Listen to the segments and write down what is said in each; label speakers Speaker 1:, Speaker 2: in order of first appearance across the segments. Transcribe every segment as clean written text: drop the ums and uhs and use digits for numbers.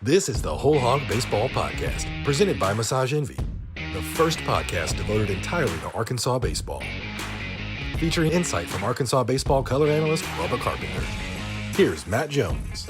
Speaker 1: This is the Whole Hog Baseball Podcast, presented by Massage Envy, the first podcast devoted entirely to Arkansas baseball. Featuring insight from Arkansas baseball color analyst Bubba Carpenter. Here's Matt Jones.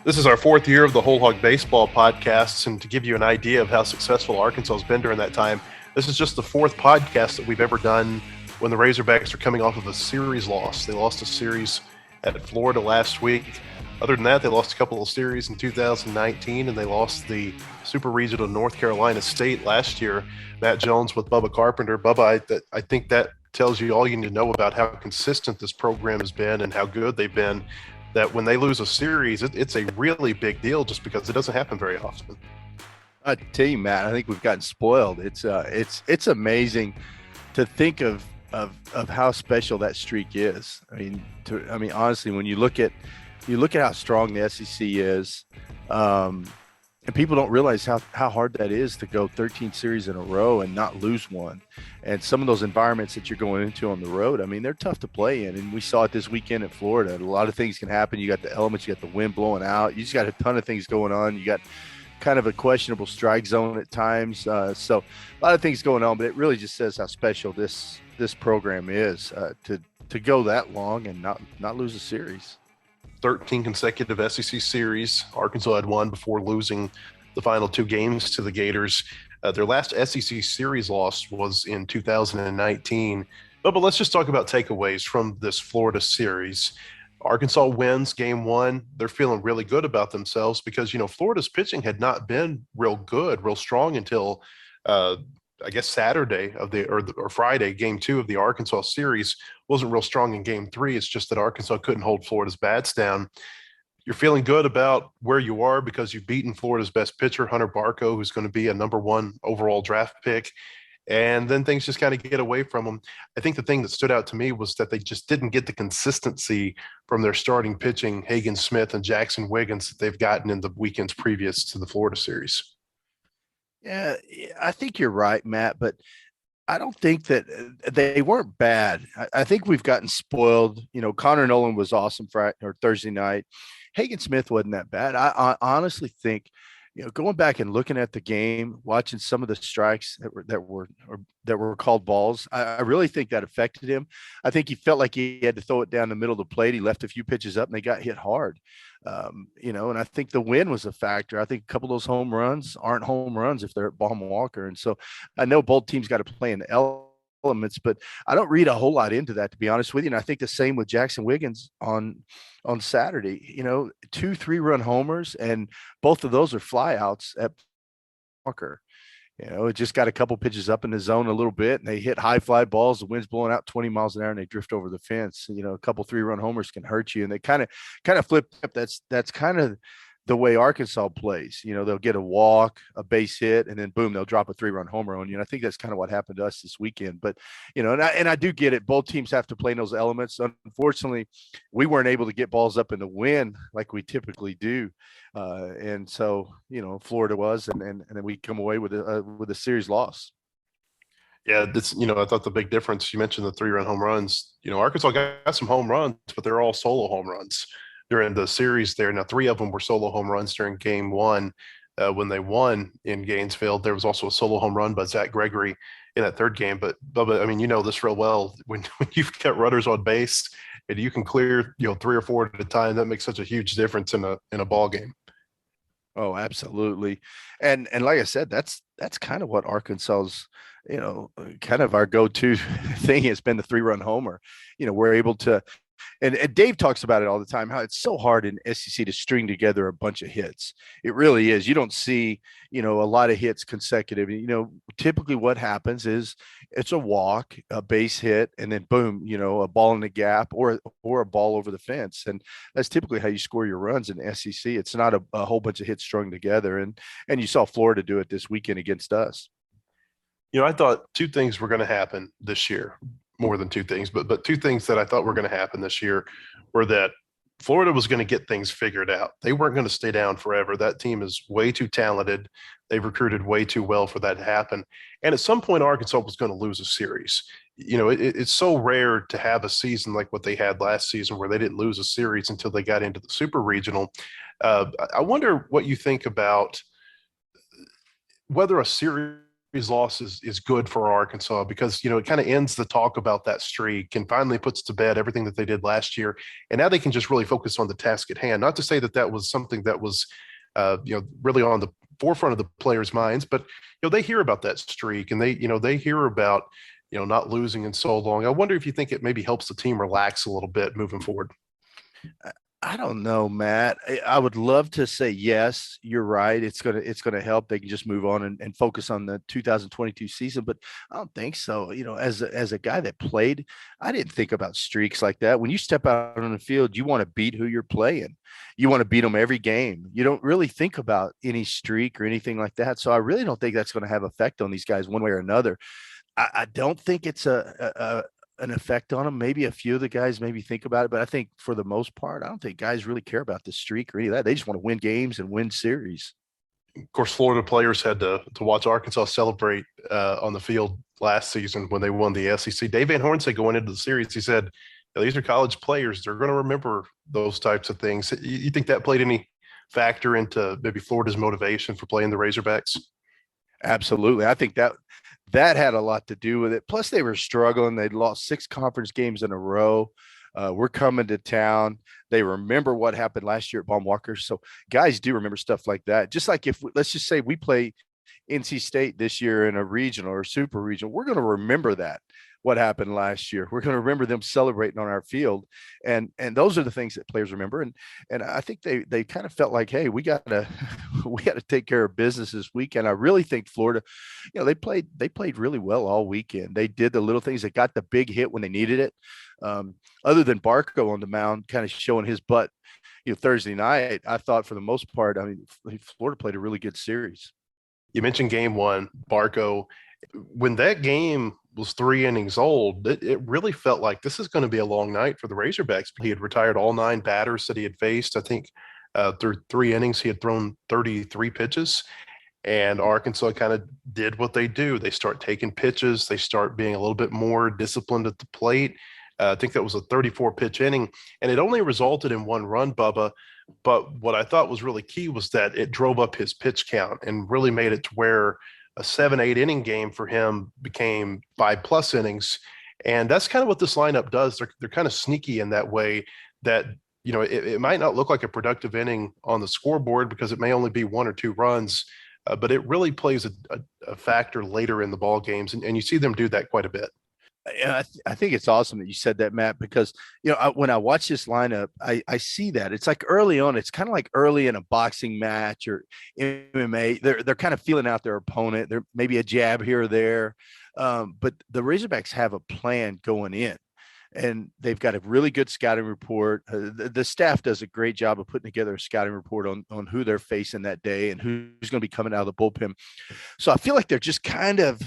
Speaker 2: This is our fourth year of the Whole Hog Baseball Podcast, and to give you an idea of how successful Arkansas has been during that time, this is just the fourth podcast that we've ever done when the Razorbacks are coming off of a series loss. They lost a series at Florida last week. Other than that, they lost a couple of series in 2019, and they lost the Super Regional North Carolina State last year. Matt Jones with Bubba Carpenter. Bubba, I think that tells you all you need to know about how consistent this program has been and how good they've been, that when they lose a series, it's a really big deal just because it doesn't happen very often.
Speaker 3: I tell you, Matt, I think we've gotten spoiled. It's amazing to think of how special that streak is. I mean, honestly, when you look at how strong the SEC is, and people don't realize how hard that is to go 13 series in a row and not lose one. And some of those environments that you're going into on the road, I mean, they're tough to play in. And we saw it this weekend at Florida. A lot of things can happen. You got the elements, you got the wind blowing out. You just got a ton of things going on. You got kind of a questionable strike zone at times. So a lot of things going on, but it really just says how special this program is to go that long and not lose a series.
Speaker 2: 13 consecutive SEC series. Arkansas had one before losing the final two games to the Gators. Their last SEC series loss was in 2019. But let's just talk about takeaways from this Florida series. Arkansas wins game one. They're feeling really good about themselves because, Florida's pitching had not been real strong until I guess Saturday or Friday, game two of the Arkansas series. Wasn't real strong in game three. It's just that Arkansas couldn't hold Florida's bats down. You're feeling good about where you are because you've beaten Florida's best pitcher, Hunter Barco, who's going to be a number one overall draft pick. And then things just kind of get away from them. I think the thing that stood out to me was that they just didn't get the consistency from their starting pitching, Hagen Smith and Jackson Wiggins, that they've gotten in the weekends previous to the Florida series.
Speaker 3: Yeah, I think you're right, Matt, but I don't think that they weren't bad. I think we've gotten spoiled. Connor Nolan was awesome Friday or Thursday night. Hagen Smith wasn't that bad. I honestly think, going back and looking at the game, watching some of the strikes that were called balls, I really think that affected him. I think he felt like he had to throw it down the middle of the plate. He left a few pitches up and they got hit hard. And I think the wind was a factor. I think a couple of those home runs aren't home runs if they're at Baum Walker. And so I know both teams got to play in the elements, but I don't read a whole lot into that, to be honest with you. And I think the same with Jackson Wiggins on Saturday. 2 3-run homers, and both of those are flyouts at Walker. It just got a couple pitches up in the zone a little bit, and they hit high fly balls. The wind's blowing out 20 miles an hour, and they drift over the fence. A couple 3-run homers can hurt you, and they kind of flip up. That's kind of the way Arkansas plays. They'll get a walk, a base hit, and then boom, they'll drop a 3-run homer on you. And I think that's kind of what happened to us this weekend. But and I do get it. Both teams have to play in those elements. Unfortunately, we weren't able to get balls up in the wind like we typically do. And so, Florida was, and then we come away with a series loss.
Speaker 2: Yeah, this, I thought the big difference, you mentioned the 3-run home runs. Arkansas got some home runs, but they're all solo home runs during the series there. Now, 3 of them were solo home runs during game one when they won in Gainesville. There was also a solo home run by Zach Gregory in that third game. But Bubba, I mean, this real well. When you've got runners on base and you can clear 3 or 4 at a time, that makes such a huge difference in a ball game.
Speaker 3: Oh, absolutely. And like I said, that's kind of what Arkansas's, kind of our go-to thing has been the 3-run homer. We're able to, and Dave talks about it all the time, how it's so hard in SEC to string together a bunch of hits. It really is. You don't see, a lot of hits consecutive. Typically what happens is it's a walk, a base hit, and then boom, a ball in the gap or a ball over the fence. And that's typically how you score your runs in SEC. It's not a whole bunch of hits strung together. And you saw Florida do it this weekend against us.
Speaker 2: I thought 2 things were going to happen this year. More than 2 things, but 2 things that I thought were going to happen this year were that Florida was going to get things figured out. They weren't going to stay down forever. That team is way too talented. They've recruited way too well for that to happen. And at some point, Arkansas was going to lose a series. It's so rare to have a season like what they had last season where they didn't lose a series until they got into the super regional. I wonder what you think about whether a series loss is good for Arkansas, because it kind of ends the talk about that streak and finally puts to bed everything that they did last year, and now they can just really focus on the task at hand. Not to say that was something that was really on the forefront of the players' minds, but they hear about that streak, and they hear about not losing in so long. I wonder if you think it maybe helps the team relax a little bit moving forward.
Speaker 3: I don't know, Matt. I would love to say yes, you're right. It's gonna help. They can just move on and focus on the 2022 season, but I don't think so. As a guy that played, I didn't think about streaks like that. When you step out on the field, you want to beat who you're playing. You want to beat them every game. You don't really think about any streak or anything like that. So I really don't think that's going to have effect on these guys one way or another. I don't think it's an effect on them. Maybe a few of the guys maybe think about it, but I think for the most part, I don't think guys really care about the streak or any of that. They just want to win games and win series.
Speaker 2: Of course, Florida players had to watch Arkansas celebrate on the field last season when they won the SEC. Dave Van Horn said going into the series, he said, these are college players. They're going to remember those types of things. You think that played any factor into maybe Florida's motivation for playing the Razorbacks?
Speaker 3: Absolutely. I think that had a lot to do with it. Plus, they were struggling. They'd lost 6 conference games in a row. We're coming to town. They remember what happened last year at Baum-Walker. So guys do remember stuff like that. Just like let's just say we play NC State this year in a regional or super regional, we're going to remember that. What happened last year. We're going to remember them celebrating on our field. And those are the things that players remember. And I think they kind of felt like, hey, we got to take care of business this weekend. I really think Florida, they played really well all weekend. They did the little things. They got the big hit when they needed it. Other than Barco on the mound, kind of showing his butt, Thursday night, I thought for the most part, Florida played a really good series.
Speaker 2: You mentioned game one, Barco. When that game was 3 innings old, it really felt like this is going to be a long night for the Razorbacks. He had retired all 9 batters that he had faced. I think through 3 innings, he had thrown 33 pitches. And Arkansas kind of did what they do. They start taking pitches. They start being a little bit more disciplined at the plate. I think that was a 34-pitch inning. And it only resulted in 1 run, Bubba. But what I thought was really key was that it drove up his pitch count and really made it to where a 7-8 inning game for him became 5+ innings. And that's kind of what this lineup does. They're kind of sneaky in that way that, it might not look like a productive inning on the scoreboard because it may only be 1 or 2 runs, but it really plays a factor later in the ball games. And you see them do that quite a bit.
Speaker 3: And I think it's awesome that you said that, Matt, because, when I watch this lineup, I see that it's like early on, it's kind of like early in a boxing match or MMA. They're kind of feeling out their opponent. There maybe a jab here or there. But the Razorbacks have a plan going in, and they've got a really good scouting report. The staff does a great job of putting together a scouting report on who they're facing that day and who's going to be coming out of the bullpen. So I feel like they're just kind of,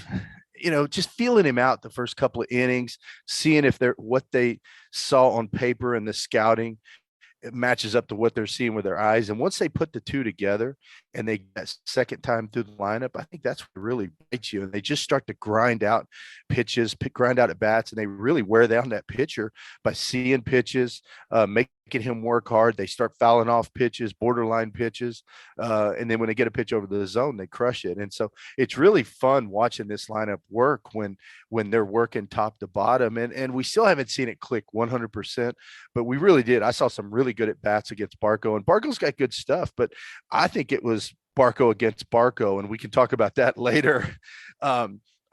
Speaker 3: just feeling him out the first couple of innings, seeing if what they saw on paper and the scouting, it matches up to what they're seeing with their eyes. And once they put the two together and they get second time through the lineup, I think that's what really bites you. And they just start to grind out pitches, grind out at bats, and they really wear down that pitcher by seeing pitches, making him work hard. They start fouling off pitches, borderline pitches. And then when they get a pitch over the zone, they crush it. And so it's really fun watching this lineup work when they're working top to bottom. And we still haven't seen it click 100%, but we really did. I saw some really good at bats against Barco, and Barco's got good stuff, but I think it was Barco against Barco, and we can talk about that later.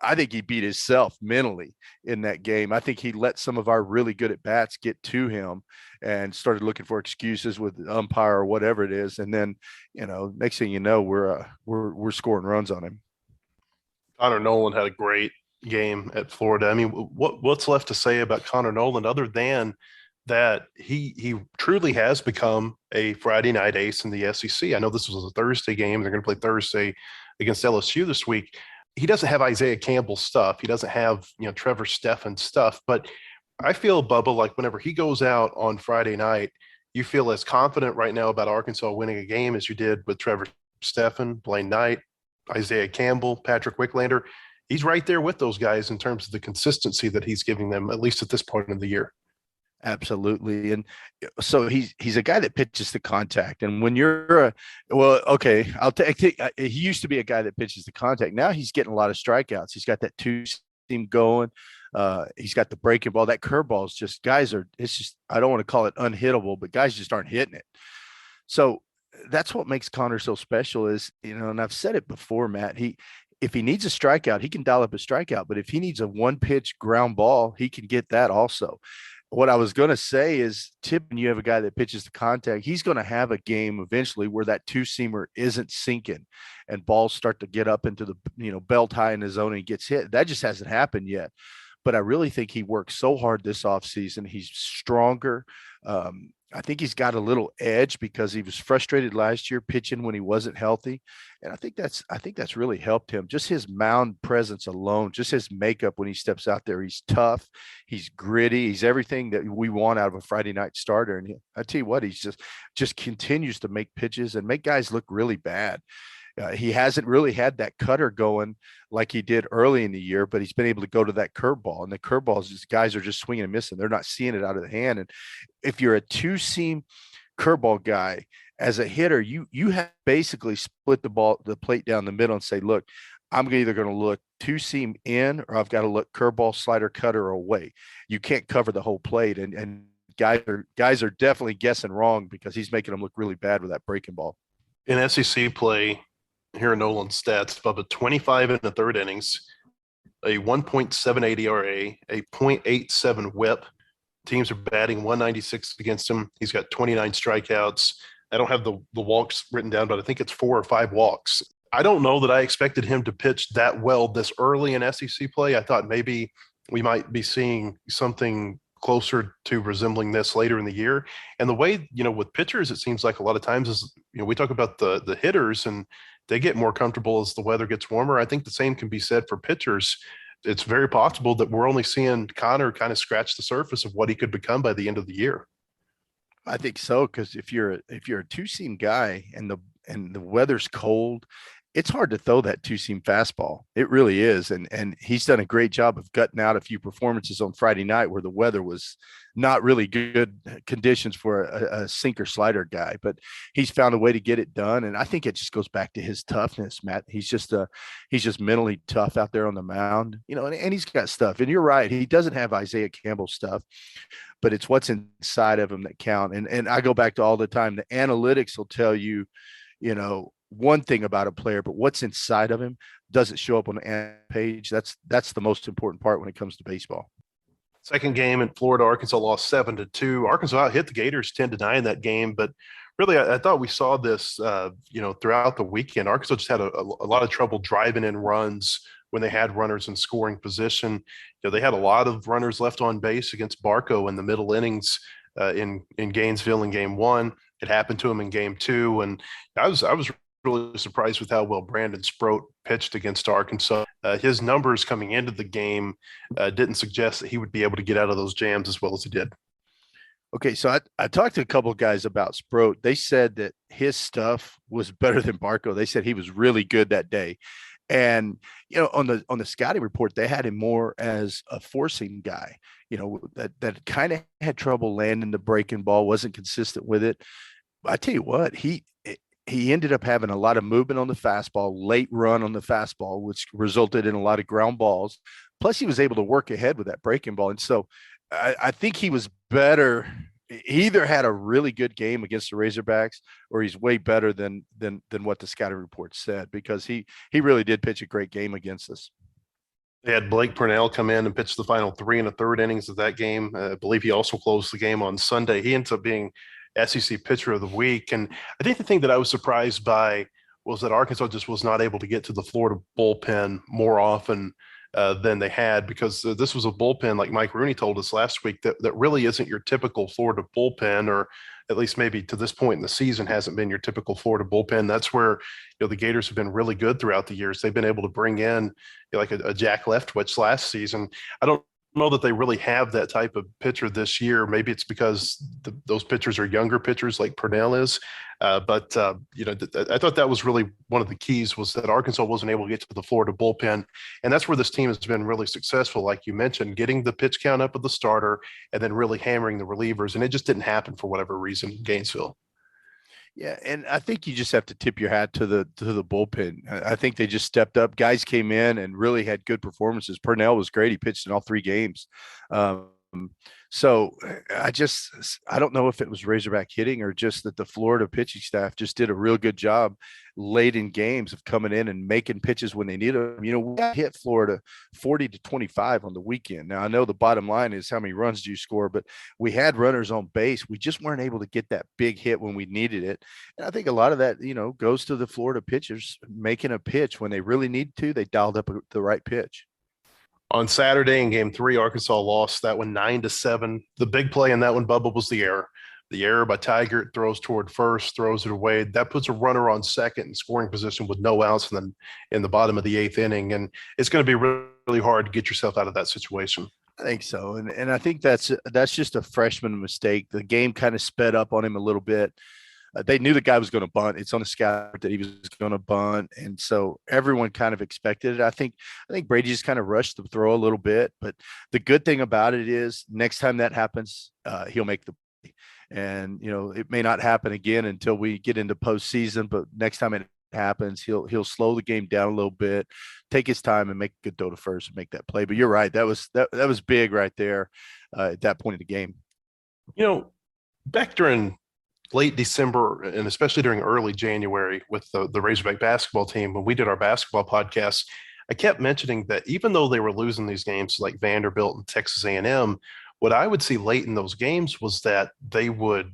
Speaker 3: I think he beat himself mentally in that game. I think he let some of our really good at bats get to him and started looking for excuses with the umpire or whatever it is. And then, next thing you know, we're scoring runs on him.
Speaker 2: Connor Nolan had a great game at Florida. I mean, what's left to say about Connor Nolan other than that he truly has become a Friday night ace in the SEC. I know this was a Thursday game. They're going to play Thursday against LSU this week. He doesn't have Isaiah Campbell stuff. He doesn't have, Trevor Stephan stuff. But I feel, Bubba, like whenever he goes out on Friday night, you feel as confident right now about Arkansas winning a game as you did with Trevor Steffen, Blaine Knight, Isaiah Campbell, Patrick Wicklander. He's right there with those guys in terms of the consistency that he's giving them, at least at this point in the year.
Speaker 3: Absolutely. And so he's a guy that pitches to contact. And when you're I'll take he used to be a guy that pitches to contact. Now he's getting a lot of strikeouts. He's got that two-seam going. He's got the breaking ball. That curveball is just I don't want to call it unhittable, but guys just aren't hitting it. So that's what makes Connor so special is, and I've said it before, Matt, if he needs a strikeout, he can dial up a strikeout, but if he needs a one pitch ground ball, he can get that also. What I was going to say is, Tip, when you have a guy that pitches to contact, he's going to have a game eventually where that two-seamer isn't sinking and balls start to get up into the, belt high in his zone and he gets hit. That just hasn't happened yet. But I really think he worked so hard this offseason. He's stronger. I think he's got a little edge because he was frustrated last year pitching when he wasn't healthy. And I think that's really helped him. Just his mound presence alone, just his makeup when he steps out there. He's tough. He's gritty. He's everything that we want out of a Friday night starter. And I tell you what, he's just continues to make pitches and make guys look really bad. He hasn't really had that cutter going like he did early in the year, but he's been able to go to that curveball, and the curveballs, just guys are just swinging and missing. They're not seeing it out of the hand. And if you're a two-seam curveball guy as a hitter, you have basically split the plate down the middle and say, look, I'm either going to look two-seam in or I've got to look curveball, slider, cutter away. You can't cover the whole plate. And guys are definitely guessing wrong because he's making them look really bad with that breaking ball.
Speaker 2: In SEC play, here in Nolan's stats, Bubba, 25 in the third innings, a 1.78 ERA, a .87 whip. Teams are batting 196 against him. He's got 29 strikeouts. I don't have the walks written down, but I think it's 4 or 5 walks. I don't know that I expected him to pitch that well this early in SEC play. I thought maybe we might be seeing something closer to resembling this later in the year. And the way, with pitchers, it seems like a lot of times is, we talk about the hitters and they get more comfortable as the weather gets warmer. I think the same can be said for pitchers. It's very possible that we're only seeing Connor kind of scratch the surface of what he could become by the end of the year.
Speaker 3: I think so, because if you're a two-seam guy and the weather's cold, it's hard to throw that two-seam fastball. It really is. And he's done a great job of gutting out a few performances on Friday night where the weather was not really good conditions for a sinker slider guy, but he's found a way to get it done. And I think it just goes back to his toughness, Matt. He's just mentally tough out there on the mound, and he's got stuff. And you're right. He doesn't have Isaiah Campbell stuff, but it's what's inside of him that count. And I go back to all the time, the analytics will tell you, one thing about a player, but what's inside of him doesn't show up on the page. That's the most important part when it comes to baseball.
Speaker 2: Second game in Florida, Arkansas lost 7-2. Arkansas hit the Gators 10-9 in that game, but really I thought we saw this, throughout the weekend. Arkansas just had a lot of trouble driving in runs when they had runners in scoring position. They had a lot of runners left on base against Barco in the middle innings in Gainesville in game 1. It happened to him in game 2, and I was really surprised with how well Brandon Sproat pitched against Arkansas. His numbers coming into the game didn't suggest that he would be able to get out of those jams as well as he did.
Speaker 3: Okay, so I talked to a couple of guys about Sproat. They said that his stuff was better than Barco. They said he was really good that day. And, on the scouting report, they had him more as a forcing guy, that kind of had trouble landing the breaking ball, wasn't consistent with it. I tell you what, he ended up having a lot of movement on the fastball, late run on the fastball, which resulted in a lot of ground balls. Plus, he was able to work ahead with that breaking ball. And so I think he was better. He either had a really good game against the Razorbacks or he's way better than what the scouting report said, because he really did pitch a great game against us.
Speaker 2: They had Blake Purnell come in and pitch the final 3 1/3 innings of that game. I believe he also closed the game on Sunday. He ends up being SEC Pitcher of the Week. And I think the thing that I was surprised by was that Arkansas just was not able to get to the Florida bullpen more often than they had, because this was a bullpen, like Mike Rooney told us last week, that really isn't your typical Florida bullpen, or at least maybe to this point in the season hasn't been your typical Florida bullpen. That's where the Gators have been really good throughout the years. They've been able to bring in like a Jack Leftwich last season. I don't know that they really have that type of pitcher this year. Maybe it's because those pitchers are younger pitchers like Purnell is. I thought that was really one of the keys was that Arkansas wasn't able to get to the Florida bullpen. And that's where this team has been really successful, like you mentioned, getting the pitch count up of the starter and then really hammering the relievers. And it just didn't happen for whatever reason in Gainesville.
Speaker 3: Yeah, and I think you just have to tip your hat to the bullpen. I think they just stepped up. Guys came in and really had good performances. Purnell was great. He pitched in all 3 games. So I don't know if it was Razorback hitting or just that the Florida pitching staff just did a real good job late in games of coming in and making pitches when they need them. We hit Florida 40-25 on the weekend. Now I know the bottom line is how many runs do you score, but we had runners on base. We just weren't able to get that big hit when we needed it. And I think a lot of that, goes to the Florida pitchers making a pitch when they really need to. They dialed up the right pitch.
Speaker 2: On Saturday in Game 3, Arkansas lost that one 9-7. The big play in that one, Bubba, was the error. The error by Tiger, throws toward first, throws it away. That puts a runner on second in scoring position with no outs and then in the bottom of the 8th inning. And it's going to be really, really hard to get yourself out of that situation.
Speaker 3: I think so. And I think that's just a freshman mistake. The game kind of sped up on him a little bit. They knew the guy was going to bunt. It's on the scout that he was going to bunt. And so everyone kind of expected it. I think Brady just kind of rushed the throw a little bit. But the good thing about it is next time that happens, he'll make the play. And, it may not happen again until we get into postseason. But next time it happens, he'll slow the game down a little bit, take his time and make a good throw to first and make that play. But you're right. That was big right there at that point of the game.
Speaker 2: Back during late December and especially during early January with the Razorback basketball team, when we did our basketball podcast, I kept mentioning that even though they were losing these games like Vanderbilt and Texas A&M, what I would see late in those games was that they would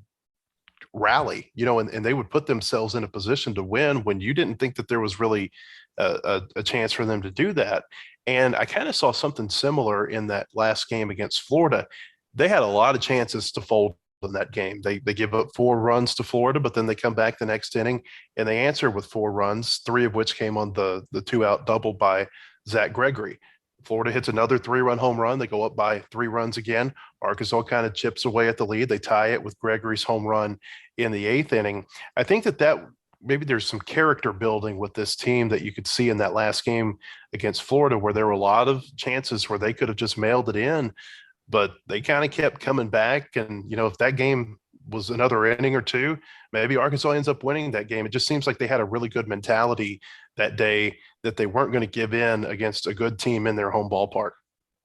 Speaker 2: rally, and they would put themselves in a position to win when you didn't think that there was really a chance for them to do that. And I kind of saw something similar in that last game against Florida. They had a lot of chances to fold in that game. They give up 4 runs to Florida, but then they come back the next inning and they answer with 4 runs, 3 of which came on the 2-out double by Zach Gregory. Florida hits another 3-run home run. They go up by 3 runs again. Arkansas kind of chips away at the lead. They tie it with Gregory's home run in the 8th inning. I think that maybe there's some character building with this team that you could see in that last game against Florida, where there were a lot of chances where they could have just mailed it in, but they kind of kept coming back. And, if that game was another inning or 2, maybe Arkansas ends up winning that game. It just seems like they had a really good mentality that day that they weren't going to give in against a good team in their home ballpark.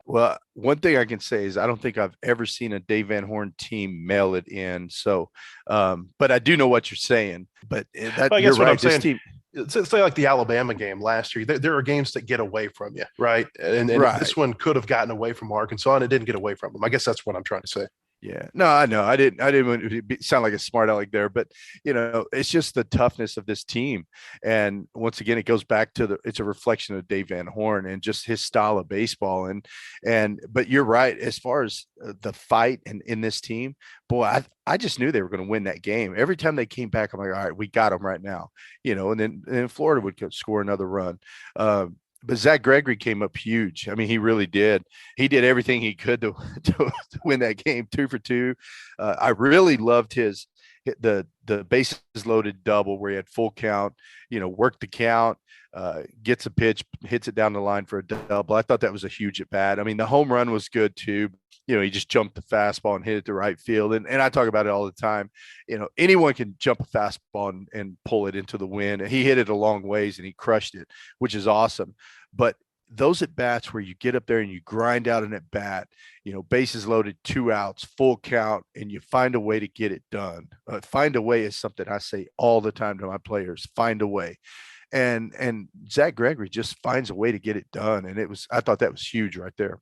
Speaker 3: Well, one thing I can say is I don't think I've ever seen a Dave Van Horn team mail it in. So, but I do know what you're saying. But you're right. This team,
Speaker 2: say like the Alabama game last year, there are games that get away from you, right? And
Speaker 3: right.
Speaker 2: This one could have gotten away from Arkansas, and it didn't get away from them. I guess that's what I'm trying to say.
Speaker 3: Yeah, no, I know. I didn't want to sound like a smart aleck there, but it's just the toughness of this team. And once again, it goes back to it's a reflection of Dave Van Horn and just his style of baseball. But you're right. As far as the fight and in this team, boy, I just knew they were going to win that game. Every time they came back, I'm like, all right, we got them right now, and then Florida would score another run. But Zach Gregory came up huge. I mean, he really did. He did everything he could to win that game, 2 for 2. I really loved the bases loaded double where he had full count, worked the count, gets a pitch, hits it down the line for a double. I thought that was a huge at bat. I mean, the home run was good too. He just jumped the fastball and hit it to right field. And I talk about it all the time. Anyone can jump a fastball and pull it into the wind. And he hit it a long ways and he crushed it, which is awesome. But those at bats where you get up there and you grind out an at bat, bases loaded, 2 outs, full count, and you find a way to get it done. Find a way is something I say all the time to my players. Find a way. And Zach Gregory just finds a way to get it done. And I thought that was huge right there.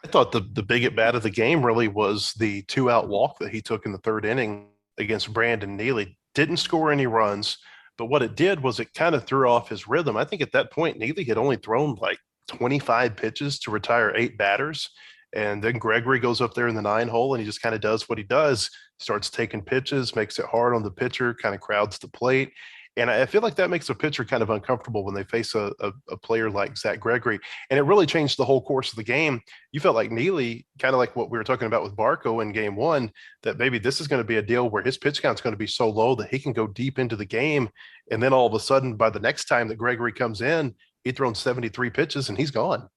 Speaker 2: I thought the big at bat of the game really was the 2-out walk that he took in the 3rd inning against Brandon Neely. Didn't score any runs, but what it did was it kind of threw off his rhythm. I think at that point, Neely had only thrown like 25 pitches to retire 8 batters. And then Gregory goes up there in the 9 hole and he just kind of does what he does, starts taking pitches, makes it hard on the pitcher, kind of crowds the plate. And I feel like that makes a pitcher kind of uncomfortable when they face a player like Zach Gregory. And it really changed the whole course of the game. You felt like Neely, kind of like what we were talking about with Barco in game one, that maybe this is going to be a deal where his pitch count's going to be so low that he can go deep into the game. And then all of a sudden, by the next time that Gregory comes in, he'd thrown 73 pitches and he's gone.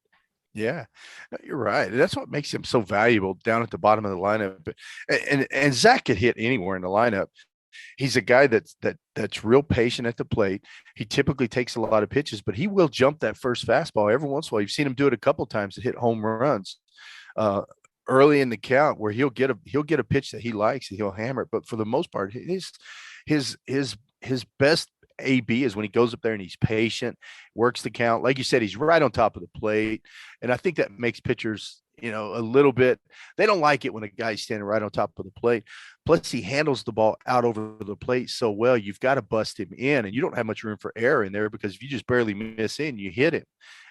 Speaker 3: Yeah, you're right. That's what makes him so valuable down at the bottom of the lineup. And Zach could hit anywhere in the lineup. He's a guy that's real patient at the plate. He typically takes a lot of pitches, but he will jump that first fastball every once in a while. You've seen him do it a couple of times to hit home runs early in the count, where he'll get a pitch that he likes and he'll hammer it. But for the most part, his best AB is when he goes up there and he's patient, works the count. Like you said, he's right on top of the plate, and I think that makes pitchers, a little bit, they don't like it when a guy's standing right on top of the plate. Plus, he handles the ball out over the plate so well, you've got to bust him in, and you don't have much room for error in there, because if you just barely miss in, you hit him.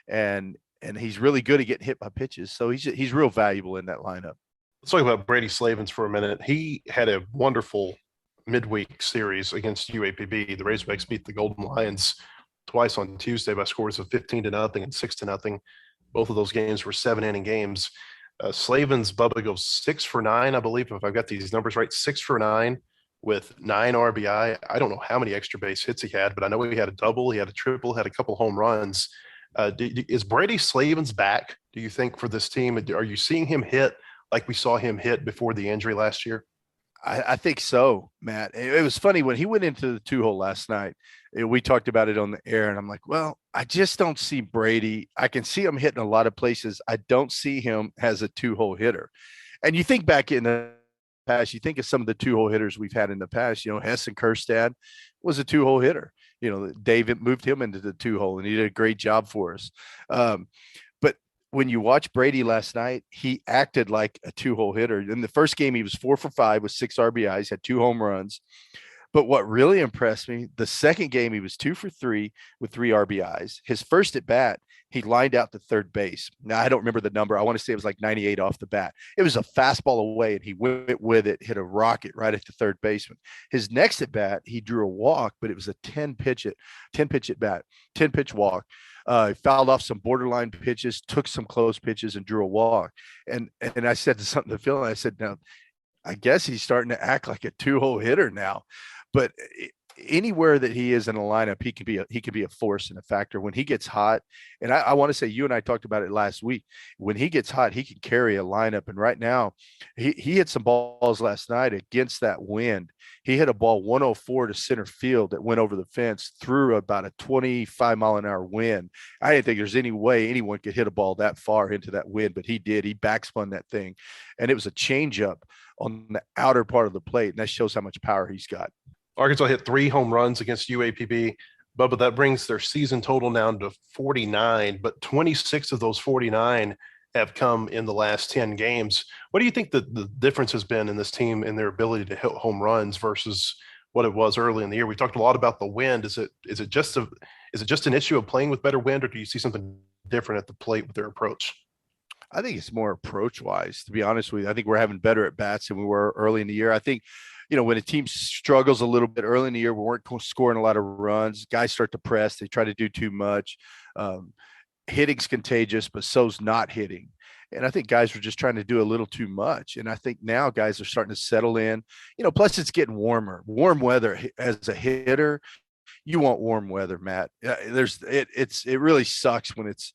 Speaker 3: And he's really good at getting hit by pitches. So he's real valuable in that lineup.
Speaker 2: Let's talk about Brady Slavins for a minute. He had a wonderful midweek series against UAPB. The Razorbacks beat the Golden Lions twice on Tuesday by scores of 15-0 and 6-0. Both of those games were 7-inning games. Slavins, Bubba, goes 6 for 9, I believe, if I've got these numbers right, 6 for 9 with 9 RBI. I don't know how many extra base hits he had, but I know he had a double, he had a triple, had a couple home runs. Is Brady Slavins back, do you think, for this team? Are you seeing him hit like we saw him hit before the injury last year?
Speaker 3: I think so, Matt. It was funny when he went into the 2-hole last night. We talked about it on the air, and I'm like, well, I just don't see Brady. I can see him hitting a lot of places. I don't see him as a 2-hole hitter. And you think back in the past, you think of some of the 2-hole hitters we've had in the past. Hesson Kjerstad was a 2-hole hitter. David moved him into the 2-hole, and he did a great job for us. But when you watch Brady last night, he acted like a 2-hole hitter. In the first game, he was 4 for 5 with 6 RBIs, had 2 home runs. But what really impressed me, the second game, he was 2 for 3 with 3 RBIs. His first at bat, he lined out to third base. Now, I don't remember the number. I want to say it was like 98 off the bat. It was a fastball away, and he went with it, hit a rocket right at the third baseman. His next at bat, he drew a walk, but it was a 10-pitch walk. He fouled off some borderline pitches, took some close pitches, and drew a walk. And I said to something to Phil, I said, now, I guess he's starting to act like a 2-hole hitter now. But anywhere that he is in a lineup, he can be a force and a factor when he gets hot. And I want to say, you and I talked about it last week. When he gets hot, he can carry a lineup. And right now, he hit some balls last night against that wind. He hit a ball 104 to center field that went over the fence through about a 25-mile-an-hour wind. I didn't think there's any way anyone could hit a ball that far into that wind, but he did. He backspun that thing, and it was a changeup on the outer part of the plate, and that shows how much power he's got.
Speaker 2: Arkansas hit 3 home runs against UAPB. Bubba, that brings their season total down to 49, but 26 of those 49 have come in the last 10 games. What do you think the difference has been in this team in their ability to hit home runs versus what it was early in the year? We talked a lot about the wind. Is it just an issue of playing with better wind, or do you see something different at the plate with their approach?
Speaker 3: I think it's more approach wise, to be honest with you. I think we're having better at bats than we were early in the year. I think, when a team struggles a little bit early in the year, we weren't scoring a lot of runs. Guys start to press. They try to do too much. Hitting's contagious, but so's not hitting. And I think guys were just trying to do a little too much. And I think now guys are starting to settle in, plus it's getting warmer. Warm weather as a hitter, you want warm weather, Matt. It really sucks when it's,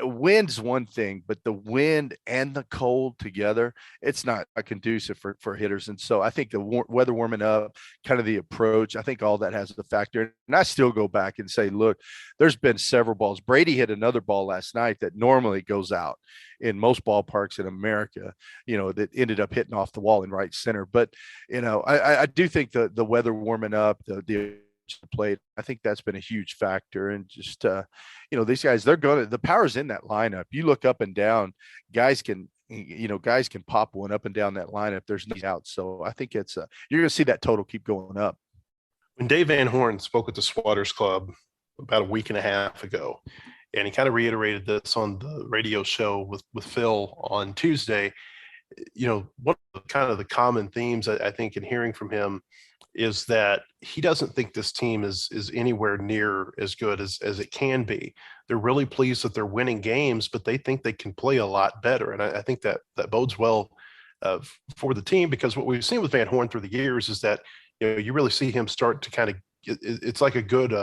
Speaker 3: wind's one thing, but the wind and the cold together, it's not conducive for hitters. And so I think the weather warming up, kind of the approach, I think all that has a factor. And I still go back and say, look, there's been several balls. Brady hit another ball last night that normally goes out in most ballparks in America, that ended up hitting off the wall in right center. But, I do think the weather warming up, the plate, I think that's been a huge factor. And just these guys, the power's in that lineup. You look up and down, guys can pop one up and down that lineup. There's no doubt. So I think it's you're gonna see that total keep going up.
Speaker 2: When Dave Van Horn spoke at the Squatters Club about a week and a half ago, and he kind of reiterated this on the radio show with Phil on Tuesday, one of the kind of the common themes I think in hearing from him is that he doesn't think this team is anywhere near as good as it can be. They're really pleased that they're winning games, but they think they can play a lot better. And I think that bodes well for the team, because what we've seen with Van Horn through the years is that, you really see him start to kind of, it's like a good,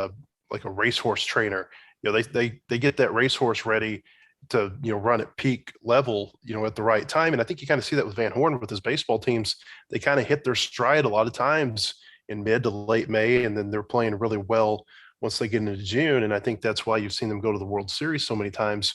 Speaker 2: like a racehorse trainer. They get that racehorse ready to, run at peak level, at the right time. And I think you kind of see that with Van Horn with his baseball teams. They kind of hit their stride a lot of times in mid to late May, and then they're playing really well once they get into June. And I think that's why you've seen them go to the World Series so many times.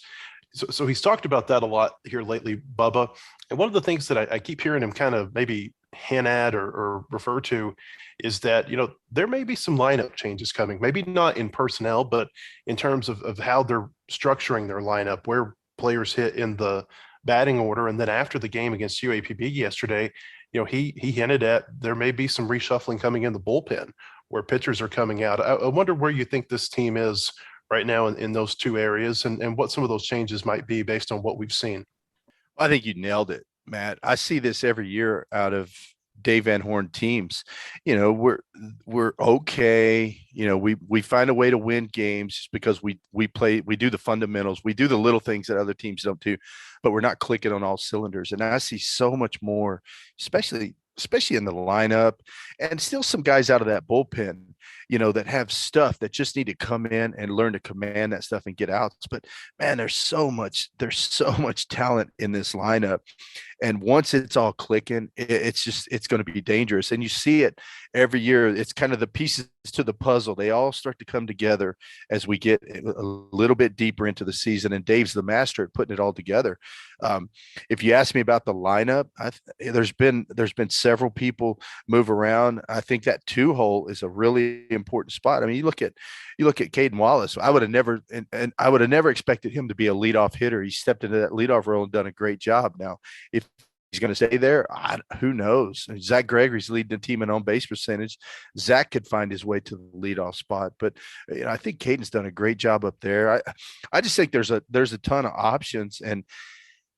Speaker 2: So he's talked about that a lot here lately, Bubba. And one of the things that I keep hearing him kind of maybe hint at or refer to is that, there may be some lineup changes coming, maybe not in personnel, but in terms of how they're structuring their lineup, where players hit in the batting order. And then after the game against UAPB yesterday, he hinted at there may be some reshuffling coming in the bullpen where pitchers are coming out. I wonder where you think this team is right now in those two areas, and what some of those changes might be based on what we've seen.
Speaker 3: I think you nailed it, Matt. I see this every year out of Dave Van Horn teams. We're okay. We find a way to win games just because we do the fundamentals, we do the little things that other teams don't do, but we're not clicking on all cylinders. And I see so much more, especially in the lineup, and still some guys out of that bullpen, that have stuff that just need to come in and learn to command that stuff and get outs. But man, there's so much talent in this lineup. And once it's all clicking, it's going to be dangerous. And you see it every year. It's kind of the pieces to the puzzle. They all start to come together as we get a little bit deeper into the season. And Dave's the master at putting it all together. If you ask me about the lineup, there's been several people move around. I think that 2-hole is a really important spot. I mean, you look at Caden Wallace. I would have never expected him to be a leadoff hitter. He stepped into that leadoff role and done a great job. Now, if he's going to stay there, who knows? Zach Gregory's leading the team in on-base percentage. Zach could find his way to the leadoff spot, but I think Caden's done a great job up there. I just think there's a ton of options, and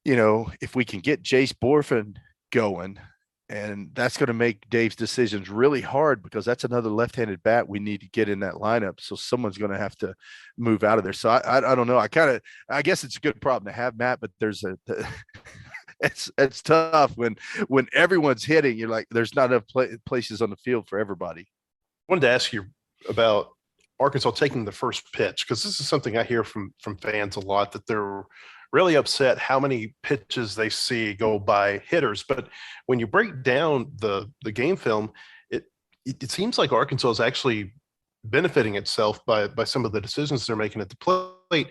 Speaker 3: if we can get Jace Borfin going, and that's going to make Dave's decisions really hard, because that's another left-handed bat we need to get in that lineup. So someone's going to have to move out of there. So I don't know. I guess it's a good problem to have, Matt, but it's tough when everyone's hitting. You're like, there's not enough places on the field for everybody.
Speaker 2: I wanted to ask you about Arkansas taking the first pitch, because this is something I hear from fans a lot, that they're really upset how many pitches they see go by hitters. But when you break down the game film, it seems like Arkansas is actually benefiting itself by some of the decisions they're making at the plate.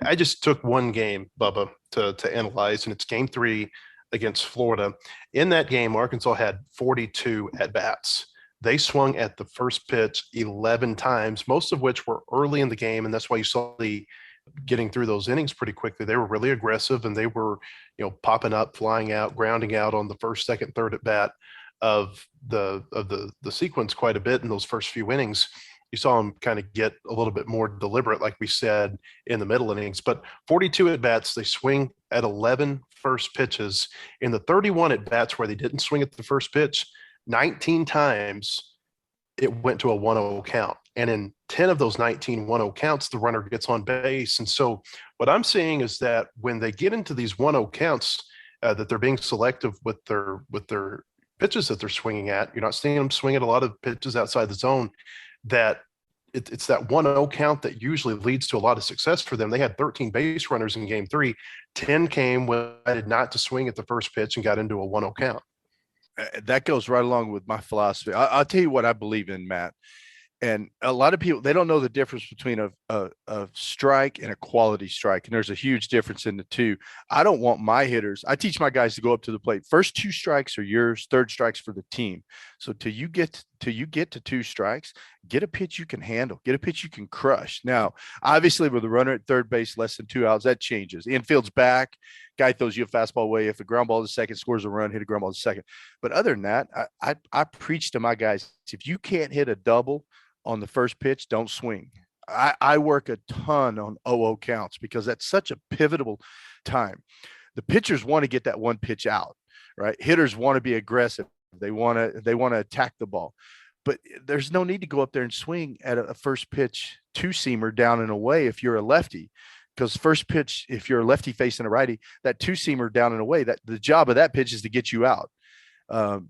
Speaker 2: I just took one game, Bubba, to analyze, and it's game 3 against Florida. In that game, Arkansas had 42 at-bats. They swung at the first pitch 11 times, most of which were early in the game, and that's why you saw the getting through those innings pretty quickly. They were really aggressive, and they were, popping up, flying out, grounding out on the first, second, third at bat of the sequence quite a bit in those first few innings. You saw them kind of get a little bit more deliberate, like we said, in the middle innings. But 42 at bats, they swing at 11 first pitches. In the 31 at bats where they didn't swing at the first pitch, 19 times it went to a 1-0 count. And in 10 of those 19 1-0 counts, the runner gets on base. And so what I'm seeing is that when they get into these 1-0 counts, that they're being selective with their pitches that they're swinging at. You're not seeing them swing at a lot of pitches outside the zone. That it's that 1-0 count that usually leads to a lot of success for them. They had 13 base runners in game 3. 10 came when I did not to swing at the first pitch and got into a 1-0 count.
Speaker 3: That goes right along with my philosophy. I'll tell you what I believe in, Matt. And a lot of people, they don't know the difference between a strike and a quality strike. And there's a huge difference in the two. I don't want my hitters. I teach my guys to go up to the plate. First 2 strikes are yours, third strikes for the team. So till you get to 2 strikes, get a pitch you can handle, get a pitch you can crush. Now, obviously with a runner at third base, less than 2 outs, that changes. Infield's back. Guy throws you a fastball away. If the ground ball is second, scores a run, hit a ground ball to second. But other than that, I preach to my guys, if you can't hit a double on the first pitch, don't swing. I work a ton on 0-0 counts because that's such a pivotal time. The pitchers want to get that one pitch out, right? Hitters want to be aggressive. They want to attack the ball. but there's no need to go up there and swing at a first pitch two-seamer down and away if you're a lefty. Because first pitch, if you're a lefty facing a righty, that two-seamer down and away, that the job of that pitch is to get you out.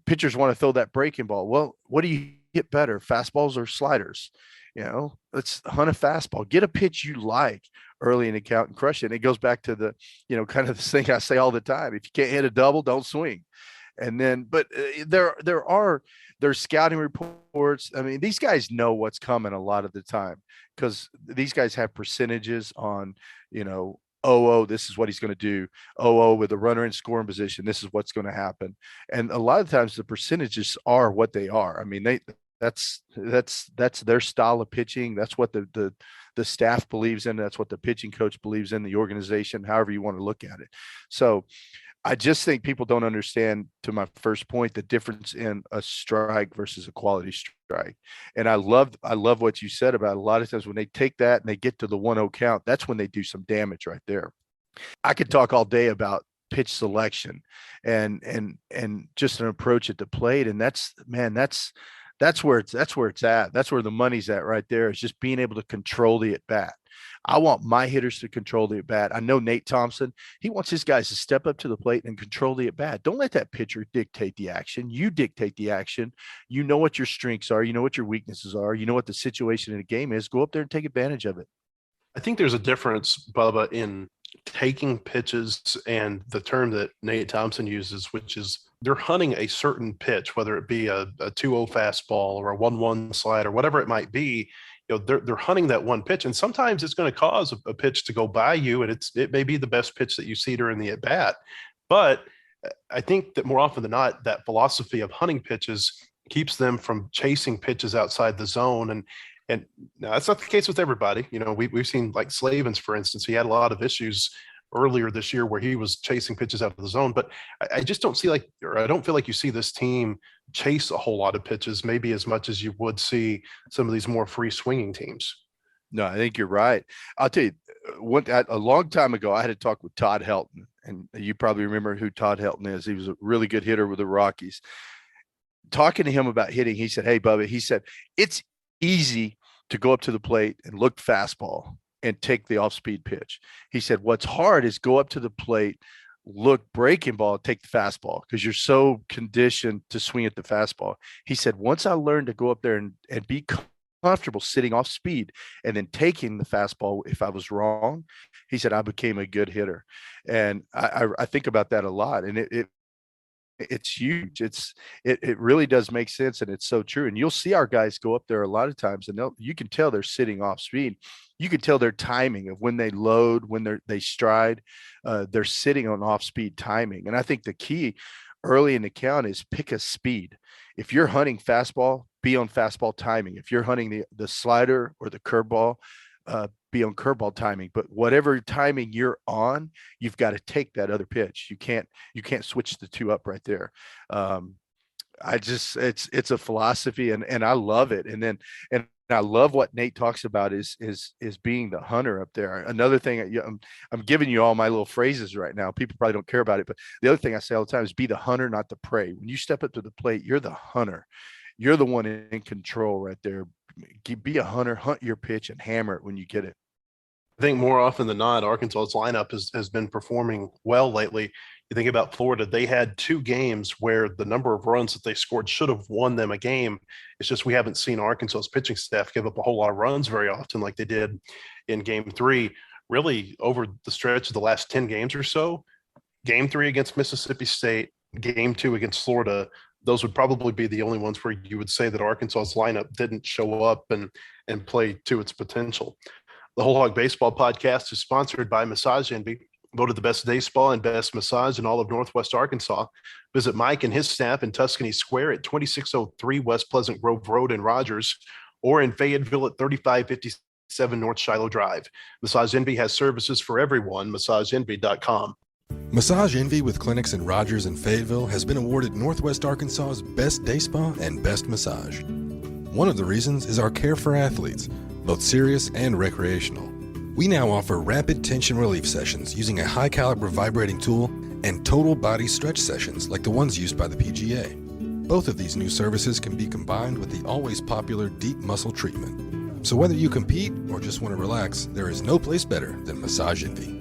Speaker 3: Pitchers want to throw that breaking ball. Well, what do you get better, fastballs or sliders? Let's hunt a fastball. Get a pitch you like early in the count and crush it. And it goes back to the, kind of the thing I say all the time. If you can't hit a double, don't swing. And then, but there's scouting reports. I mean, these guys know what's coming a lot of the time because these guys have percentages on, this is what he's going to do. With a runner in scoring position, this is what's going to happen. And a lot of times the percentages are what they are. I mean, that's their style of pitching. That's what the staff believes in. That's what the pitching coach believes in, the organization, however you want to look at it. So I just think people don't understand, to my first point, the difference in a strike versus a quality strike. And I love what you said about a lot of times when they take that and they get to the 1-0 count, that's when they do some damage right there. I could talk all day about pitch selection and just an approach at the plate. And that's where it's at. That's where the money's at right there, is just being able to control the at bat. I want my hitters to control the at bat. I know Nate Thompson, he wants his guys to step up to the plate and control the at bat. Don't let that pitcher dictate the action. You dictate the action. You know what your strengths are. You know what your weaknesses are. You know what the situation in the game is. Go up there and take advantage of it.
Speaker 2: I think there's a difference, Bubba, in taking pitches and the term that Nate Thompson uses, which is they're hunting a certain pitch, whether it be a 2-0 fastball or a 1-1 slide or whatever it might be. They're hunting that one pitch, and sometimes it's going to cause a pitch to go by you, and it may be the best pitch that you see during the at bat. But I think that more often than not, that philosophy of hunting pitches keeps them from chasing pitches outside the zone. And now that's not the case with everybody. We've seen, like Slavins, for instance, he had a lot of issues earlier this year where he was chasing pitches out of the zone. But I just don't I don't feel like you see this team chase a whole lot of pitches, maybe as much as you would see some of these more free swinging teams.
Speaker 3: No, I think you're right. I'll tell you, a long time ago, I had a talk with Todd Helton, and you probably remember who Todd Helton is. He was a really good hitter with the Rockies. Talking to him about hitting, he said, "Hey, Bubba," he said, "it's easy to go up to the plate and look fastball and take the off-speed pitch." He said, "What's hard is go up to the plate, look breaking ball, take the fastball, because you're so conditioned to swing at the fastball." He said, "Once I learned to go up there and be comfortable sitting off speed and then taking the fastball if I was wrong," he said, "I became a good hitter." And I think about that a lot, and it's huge. It really does make sense, and it's so true. And you'll see our guys go up there a lot of times, and you can tell they're sitting off speed. You can tell their timing of when they load, when they stride. They're sitting on off speed timing. And I think the key early in the count is pick a speed. If you're hunting fastball, be on fastball timing. If you're hunting the slider or the curveball, be on curveball timing. But whatever timing you're on, you've got to take that other pitch. You can't switch the two up right there. It's a philosophy, and I love it. And I love what Nate talks about is being the hunter up there. Another thing, I'm giving you all my little phrases right now. People probably don't care about it, but the other thing I say all the time is be the hunter, not the prey. When you step up to the plate, you're the hunter. You're the one in control right there. Be a hunter, hunt your pitch, and hammer it when you get it.
Speaker 2: I think more often than not, Arkansas's lineup has been performing well lately. You think about Florida, they had 2 games where the number of runs that they scored should have won them a game. It's just we haven't seen Arkansas's pitching staff give up a whole lot of runs very often like they did in Game 3. Really, over the stretch of the last 10 games or so, Game 3 against Mississippi State, Game 2 against Florida, those would probably be the only ones where you would say that Arkansas's lineup didn't show up and play to its potential. The Whole Hog Baseball Podcast is sponsored by Massage Envy, voted the best day spa and best massage in all of Northwest Arkansas. Visit Mike and his staff in Tuscany Square at 2603 West Pleasant Grove Road in Rogers, or in Fayetteville at 3557 North Shiloh Drive. Massage Envy has services for everyone. MassageEnvy.com.
Speaker 1: Massage Envy, with clinics in Rogers and Fayetteville, has been awarded Northwest Arkansas's Best Day Spa and Best Massage. One of the reasons is our care for athletes, both serious and recreational. We now offer rapid tension relief sessions using a high-caliber vibrating tool and total body stretch sessions like the ones used by the PGA. Both of these new services can be combined with the always popular deep muscle treatment. So whether you compete or just want to relax, there is no place better than Massage Envy.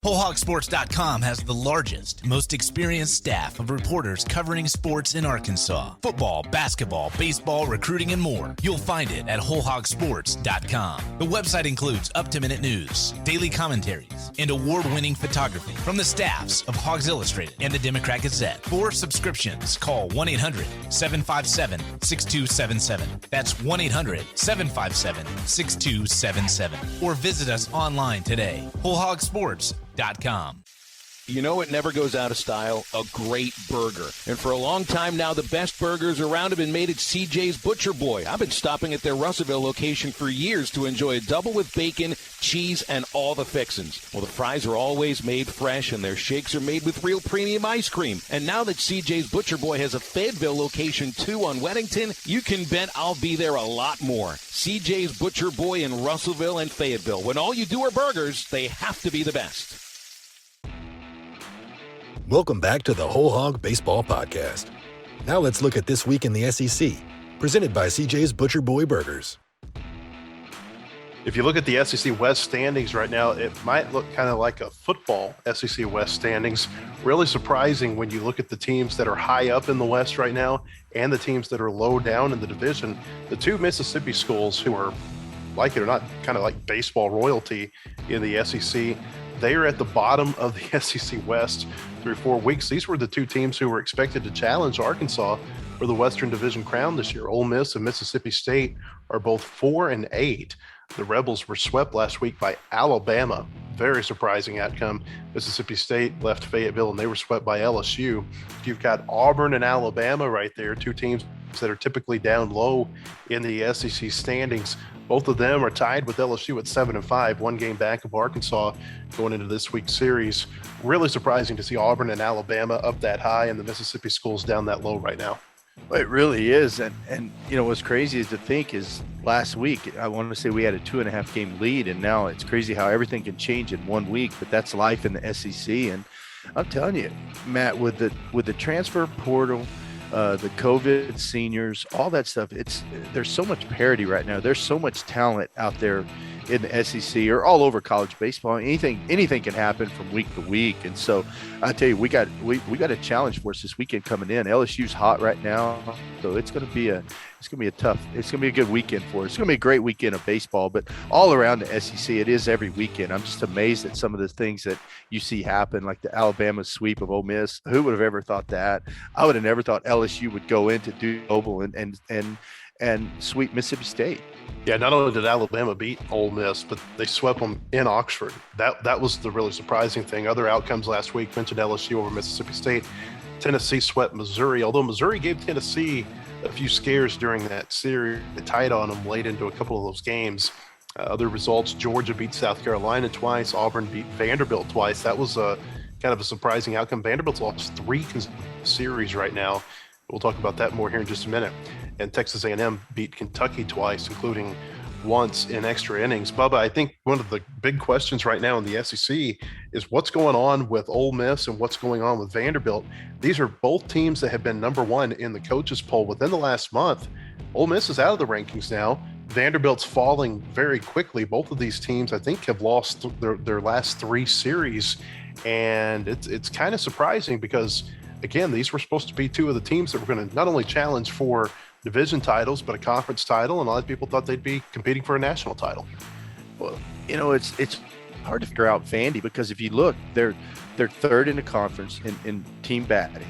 Speaker 4: WholeHogSports.com has the largest, most experienced staff of reporters covering sports in Arkansas. Football, basketball, baseball, recruiting, and more. You'll find it at WholeHogSports.com. The website includes up-to-minute news, daily commentaries, and award-winning photography from the staffs of Hogs Illustrated and the Democrat Gazette. For subscriptions, call 1-800-757-6277. That's 1-800-757-6277. Or visit us online today. WholeHogSports.com.
Speaker 5: You know it never goes out of style, a great burger. And for a long time now, the best burgers around have been made at CJ's Butcher Boy. I've been stopping at their Russellville location for years to enjoy a double with bacon, cheese, and all the fixins. Well, the fries are always made fresh, and their shakes are made with real premium ice cream. And now that CJ's Butcher Boy has a Fayetteville location too on Weddington, you can bet I'll be there a lot more. CJ's Butcher Boy in Russellville and Fayetteville. When all you do are burgers, they have to be the best.
Speaker 1: Welcome back to the Whole Hog Baseball Podcast. Now let's look at this week in the SEC, presented by CJ's Butcher Boy Burgers.
Speaker 2: If you look at the SEC West standings right now, it might look kind of like a football SEC West standings. Really surprising when you look at the teams that are high up in the West right now and the teams that are low down in the division. The two Mississippi schools who are, like it or not, kind of like baseball royalty in the SEC, they are at the bottom of the SEC West through 4 weeks. These were the two teams who were expected to challenge Arkansas for the Western Division crown this year. Ole Miss and Mississippi State are both 4-8. The Rebels were swept last week by Alabama. Very surprising outcome. Mississippi State left Fayetteville and they were swept by LSU. You've got Auburn and Alabama right there, two teams that are typically down low in the SEC standings. Both of them are tied with LSU at 7-5, one game back of Arkansas going into this week's series. Really surprising to see Auburn and Alabama up that high and the Mississippi schools down that low right now.
Speaker 3: Well, it really is. And you know, what's crazy is to think is last week, I want to say we had a 2.5 game lead, and now it's crazy how everything can change in 1 week, but that's life in the SEC. And I'm telling you, Matt, with the transfer portal, the COVID seniors, all that stuff, there's so much parity right now. There's so much talent out there in the SEC or all over college baseball. Anything can happen from week to week. And so I tell you, we got a challenge for us this weekend coming in. LSU's hot right now, so it's going to be a good weekend for us. It's going to be a great weekend of baseball, but all around the SEC, it is every weekend. I'm just amazed at some of the things that you see happen, like the Alabama sweep of Ole Miss. Who would have ever thought that? I would have never thought LSU would go into Duval and sweep Mississippi State.
Speaker 2: Yeah, not only did Alabama beat Ole Miss, but they swept them in Oxford. That was the really surprising thing. Other outcomes last week mentioned LSU over Mississippi State. Tennessee swept Missouri, although Missouri gave Tennessee a few scares during that series. They tied on them late into a couple of those games. Other results, Georgia beat South Carolina twice. Auburn beat Vanderbilt twice. That was kind of a surprising outcome. Vanderbilt's lost 3 series right now. We'll talk about that more here in just a minute. And Texas A&M beat Kentucky twice, including once in extra innings. Bubba, I think one of the big questions right now in the SEC is what's going on with Ole Miss and what's going on with Vanderbilt. These are both teams that have been number one in the coaches poll within the last month. Ole Miss is out of the rankings now. Vanderbilt's falling very quickly. Both of these teams, I think, have lost their last 3 series. And it's kind of surprising because, again, these were supposed to be 2 of the teams that were going to not only challenge for division titles, but a conference title, and a lot of people thought they'd be competing for a national title.
Speaker 3: Well, you know, it's hard to figure out Vandy because if you look, they're third in the conference in team batting,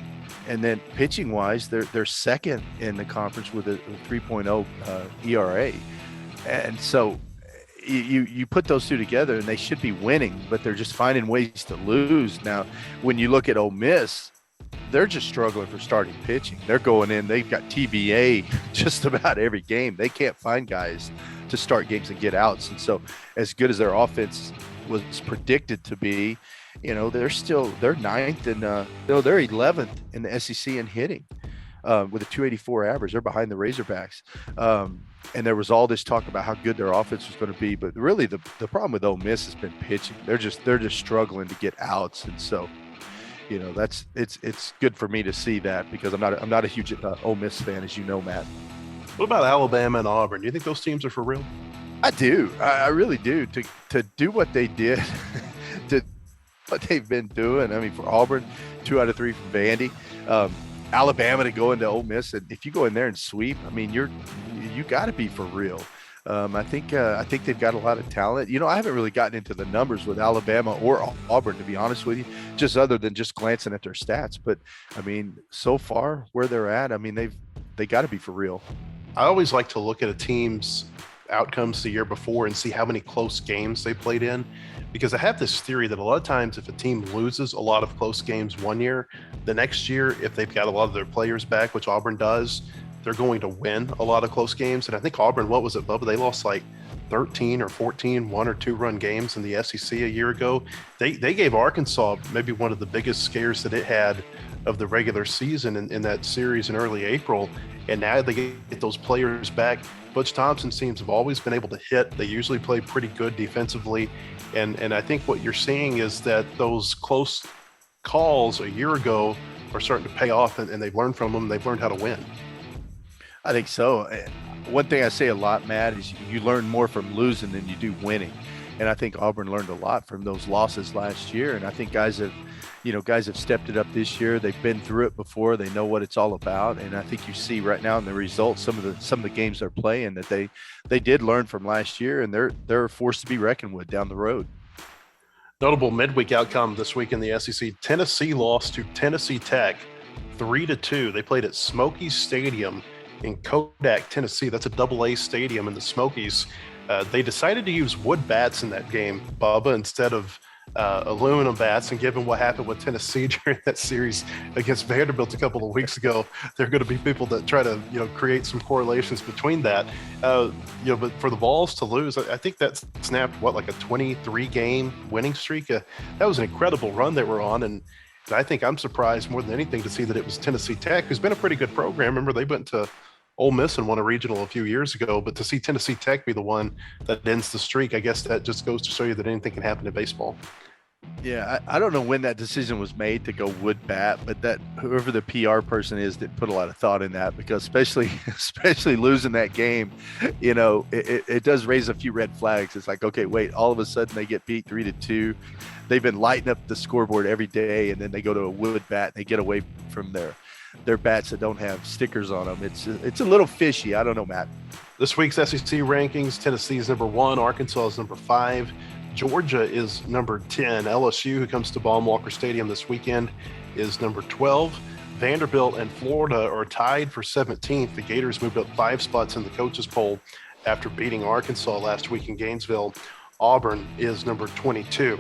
Speaker 3: and then pitching wise, they're second in the conference with a 3.0 ERA, and so you put those two together, and they should be winning, but they're just finding ways to lose. Now, when you look at Ole Miss, they're just struggling for starting pitching. They're going in, they've got TBA just about every game. They can't find guys to start games and get outs. And so as good as their offense was predicted to be, you know, they're 9th and they're 11th in the SEC in hitting with a 284 average. They're behind the Razorbacks. And there was all this talk about how good their offense was going to be, but really the problem with Ole Miss has been pitching. They're just struggling to get outs. And so it's good for me to see that, because I'm not a huge Ole Miss fan, as you know, Matt.
Speaker 2: What about Alabama and Auburn? Do you think those teams are for real?
Speaker 3: I do. I really do. To do what they did, to what they've been doing. I mean, for Auburn, 2 out of 3 from Vandy. Alabama to go into Ole Miss, and if you go in there and sweep, I mean, you got to be for real. I think they've got a lot of talent. I haven't really gotten into the numbers with Alabama or Auburn, to be honest with you, just other than just glancing at their stats. But I mean, so far where they're at, I mean, they got to be for real.
Speaker 2: I always like to look at a team's outcomes the year before and see how many close games they played in, because I have this theory that a lot of times if a team loses a lot of close games one year, the next year, if they've got a lot of their players back, which Auburn does, they're going to win a lot of close games. And I think Auburn, what was it, Bubba? They lost like 13 or 14 1 or 2 run games in the SEC a year ago. They gave Arkansas maybe one of the biggest scares that it had of the regular season in that series in early April. And now they get those players back. Butch Thompson's teams have always been able to hit. They usually play pretty good defensively. And I think what you're seeing is that those close calls a year ago are starting to pay off, and they've learned from them. They've learned how to win.
Speaker 3: I think so. One thing I say a lot, Matt, is you learn more from losing than you do winning. And I think Auburn learned a lot from those losses last year. And I think guys have stepped it up this year. They've been through it before. They know what it's all about. And I think you see right now in the results, some of the games they're playing, that they did learn from last year, and they're a force to be reckoned with down the road.
Speaker 2: Notable midweek outcome this week in the SEC: Tennessee lost to Tennessee Tech 3-2. They played at Smokies Stadium in Kodak, Tennessee. That's a AA stadium in the Smokies. They decided to use wood bats in that game, Bubba, instead of aluminum bats. And given what happened with Tennessee during that series against Vanderbilt a couple of weeks ago, there are going to be people that try to create some correlations between that. But for the Vols to lose, I think that snapped like a 23-game winning streak. That was an incredible run they were on, and I think I'm surprised more than anything to see that it was Tennessee Tech, who's been a pretty good program. Remember, they went to Ole Miss and won a regional a few years ago, but to see Tennessee Tech be the one that ends the streak, I guess that just goes to show you that anything can happen in baseball.
Speaker 3: Yeah, I don't know when that decision was made to go wood bat, but that whoever the PR person is did put a lot of thought in that, because especially losing that game, it does raise a few red flags. It's like, okay, wait, all of a sudden they get beat 3-2. They've been lighting up the scoreboard every day, and then they go to a wood bat and they get away from their bats that don't have stickers on them. It's a little fishy. I don't know, Matt.
Speaker 2: This week's SEC rankings: Tennessee is number 1, Arkansas is number 5, Georgia is number 10. LSU, who comes to Baum-Walker Stadium this weekend, is number 12. Vanderbilt and Florida are tied for 17th. The Gators moved up 5 spots in the coaches poll after beating Arkansas last week in Gainesville. Auburn is number 22.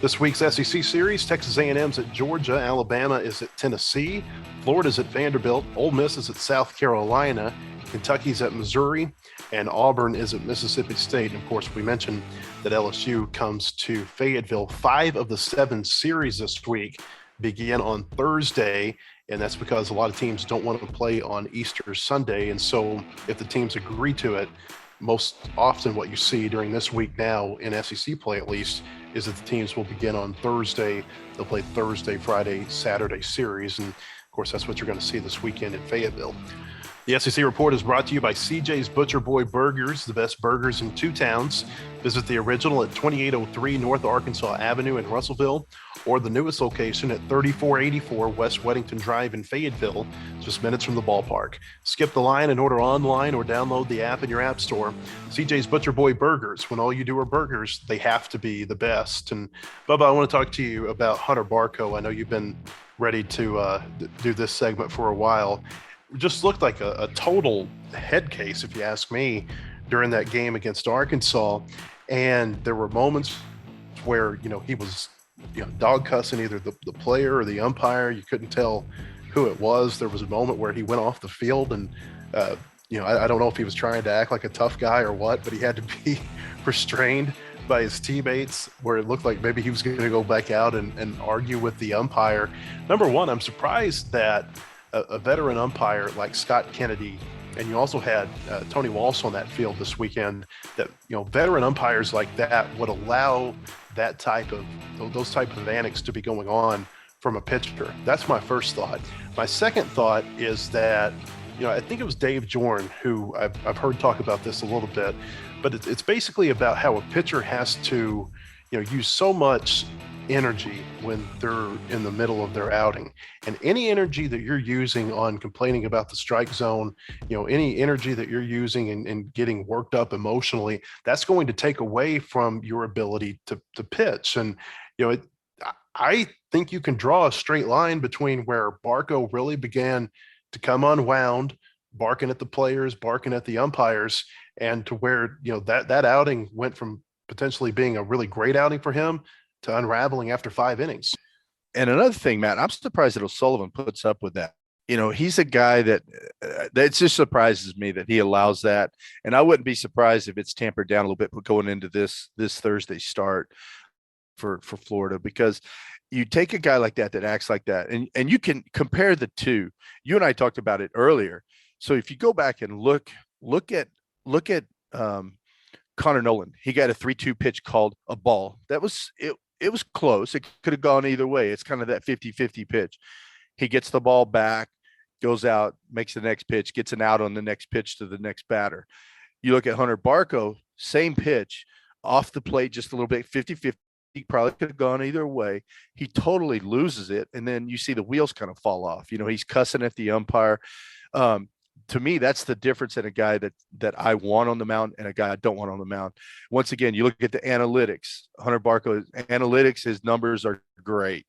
Speaker 2: This week's SEC series: Texas A&M's at Georgia, Alabama is at Tennessee, Florida's at Vanderbilt, Ole Miss is at South Carolina, Kentucky's at Missouri, and Auburn is at Mississippi State. And of course, we mentioned that LSU comes to Fayetteville. 5 of the 7 series this week begin on Thursday, and that's because a lot of teams don't want to play on Easter Sunday. And so if the teams agree to it, most often what you see during this week now in SEC play, at least, is that the teams will begin on Thursday. They'll play Thursday, Friday, Saturday series. And of course, that's what you're going to see this weekend in Fayetteville. The SEC Report is brought to you by CJ's Butcher Boy Burgers, the best burgers in 2 towns. Visit the original at 2803 North Arkansas Avenue in Russellville, or the newest location at 3484 West Weddington Drive in Fayetteville, just minutes from the ballpark. Skip the line and order online or download the app in your app store. CJ's Butcher Boy Burgers. When all you do are burgers, they have to be the best. And Bubba, I want to talk to you about Hunter Barco. I know you've been ready to do this segment for a while. It just looked like a total head case, if you ask me, during that game against Arkansas. And there were moments where, he was, dog cussing either the player or the umpire. You couldn't tell who it was. There was a moment where he went off the field and, I don't know if he was trying to act like a tough guy or what, but he had to be restrained by his teammates, where it looked like maybe he was going to go back out and argue with the umpire. Number one, I'm surprised that a veteran umpire like Scott Kennedy, and you also had Tony Walsh on that field this weekend, that veteran umpires like that would allow those type of antics to be going on from a pitcher. That's my first thought. My second thought is that, I think it was Dave Jorn who I've heard talk about this a little bit, but it's basically about how a pitcher has to, use so much energy when they're in the middle of their outing. And any energy that you're using on complaining about the strike zone, any energy that you're using and getting worked up emotionally, that's going to take away from your ability to pitch. And, I think you can draw a straight line between where Barco really began to come unwound, barking at the players, barking at the umpires, and to where, that outing went from potentially being a really great outing for him to unraveling after 5 innings.
Speaker 3: And another thing, Matt, I'm surprised that O'Sullivan puts up with that. He's a guy that just surprises me that he allows that. And I wouldn't be surprised if it's tampered down a little bit going into this Thursday start for Florida, because you take a guy like that acts like that, and you can compare the two. You and I talked about it earlier. So if you go back and look at Connor Nolan, he got a 3-2 pitch called a ball. That was it. It was close. It could have gone either way. It's kind of that 50-50 pitch. He gets the ball back, goes out, makes the next pitch, gets an out on the next pitch to the next batter. You look at Hunter Barco, same pitch, off the plate just a little bit, 50-50. He probably could have gone either way. He totally loses it. And then you see the wheels kind of fall off. He's cussing at the umpire. To me, that's the difference in a guy that I want on the mound and a guy I don't want on the mound. Once again, you look at the analytics. Hunter Barco, analytics, his numbers are great,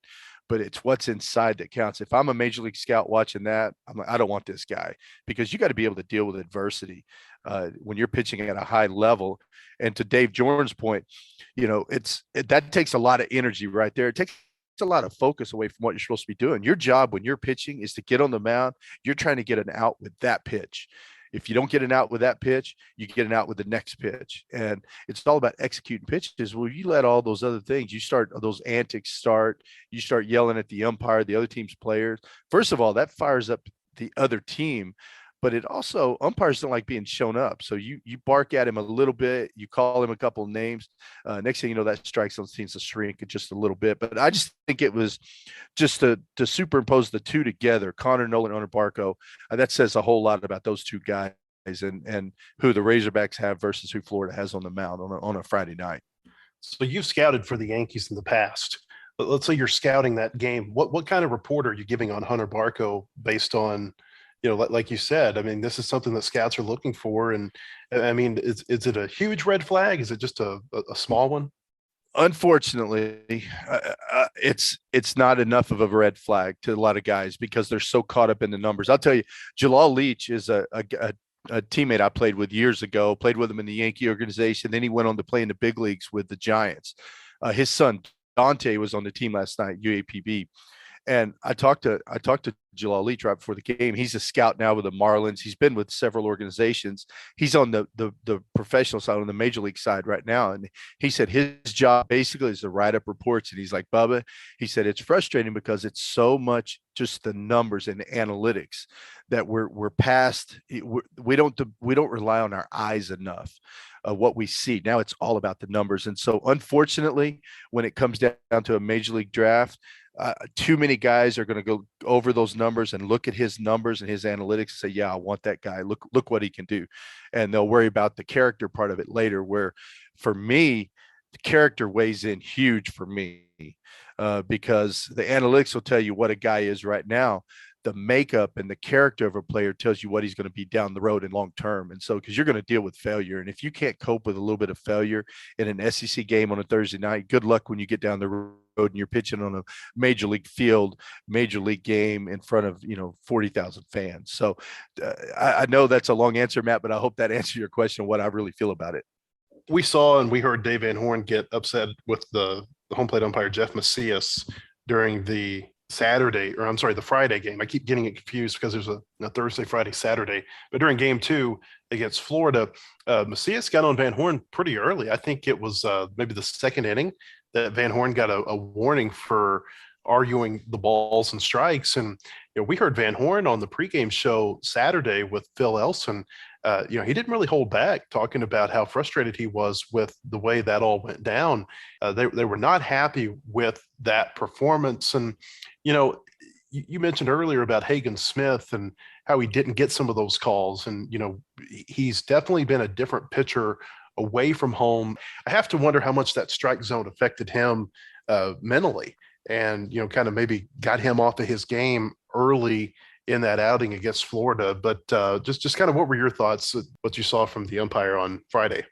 Speaker 3: but it's what's inside that counts. If I'm a major league scout watching that, I'm like, I don't want this guy, because you got to be able to deal with adversity when you're pitching at a high level. And to Dave Jorn's point, that takes a lot of energy right there. It takes a lot of focus away from what you're supposed to be doing. Your job when you're pitching is to get on the mound. You're trying to get an out with that pitch. If you don't get an out with that pitch, you get an out with the next pitch. And it's all about executing pitches. Well, you let all those other things, those antics you start yelling at the umpire, the other team's players. First of all, that fires up the other team, but it also, umpires don't like being shown up. So you bark at him a little bit, you call him a couple of names. Next thing you know, that strike zone seems to shrink just a little bit. But I just think it was just to superimpose the two together, Connor Nolan, Hunter Barco. That says a whole lot about those two guys and who the Razorbacks have versus who Florida has on the mound on a Friday night.
Speaker 2: So you've scouted for the Yankees in the past. But let's say you're scouting that game. What kind of report are you giving on Hunter Barco based on, like you said? I mean, this is something that scouts are looking for. And I mean, is it a huge red flag? Is it just a small one?
Speaker 3: Unfortunately, it's not enough of a red flag to a lot of guys because they're so caught up in the numbers. I'll tell you, Jalal Leach is a teammate I played with years ago, played with him in the Yankee organization. Then he went on to play in the big leagues with the Giants. His son, Dante, was on the team last night, UAPB. And I talked to Jalal Leach right before the game. He's a scout now with the Marlins. He's been with several organizations. He's on the professional side, on the major league side right now. And he said his job basically is to write up reports. And he's like, Bubba, he said, it's frustrating because it's so much just the numbers and the analytics that we're past. We don't rely on our eyes enough. What we see now, it's all about the numbers. And so unfortunately, when it comes down to a major league draft, too many guys are going to go over those numbers and look at his numbers and his analytics and say, yeah, I want that guy. Look what he can do. And they'll worry about the character part of it later, where for me, the character weighs in huge for me because the analytics will tell you what a guy is right now. The makeup and the character of a player tells you what he's going to be down the road and long term. And so, because you're going to deal with failure. And if you can't cope with a little bit of failure in an SEC game on a Thursday night, good luck when you get down the road and you're pitching on a major league field, major league game in front of 40,000 fans. So I know that's a long answer, Matt, but I hope that answered your question, what I really feel about it.
Speaker 2: We saw and we heard Dave Van Horn get upset with the home plate umpire Jeff Macias during the Friday game. I keep getting it confused because there's a Thursday, Friday, Saturday. But during game 2 against Florida, Macias got on Van Horn pretty early. I think it was maybe the second inning that Van Horn got a warning for arguing the balls and strikes. And we heard Van Horn on the pregame show Saturday with Phil Elson, he didn't really hold back talking about how frustrated he was with the way that all went down. They were not happy with that performance. And, you mentioned earlier about Hagen Smith and how he didn't get some of those calls. And, he's definitely been a different pitcher away from home. I have to wonder how much that strike zone affected him mentally and, kind of maybe got him off of his game early in that outing against Florida. But just kind of what were your thoughts, what you saw from the umpire on Friday?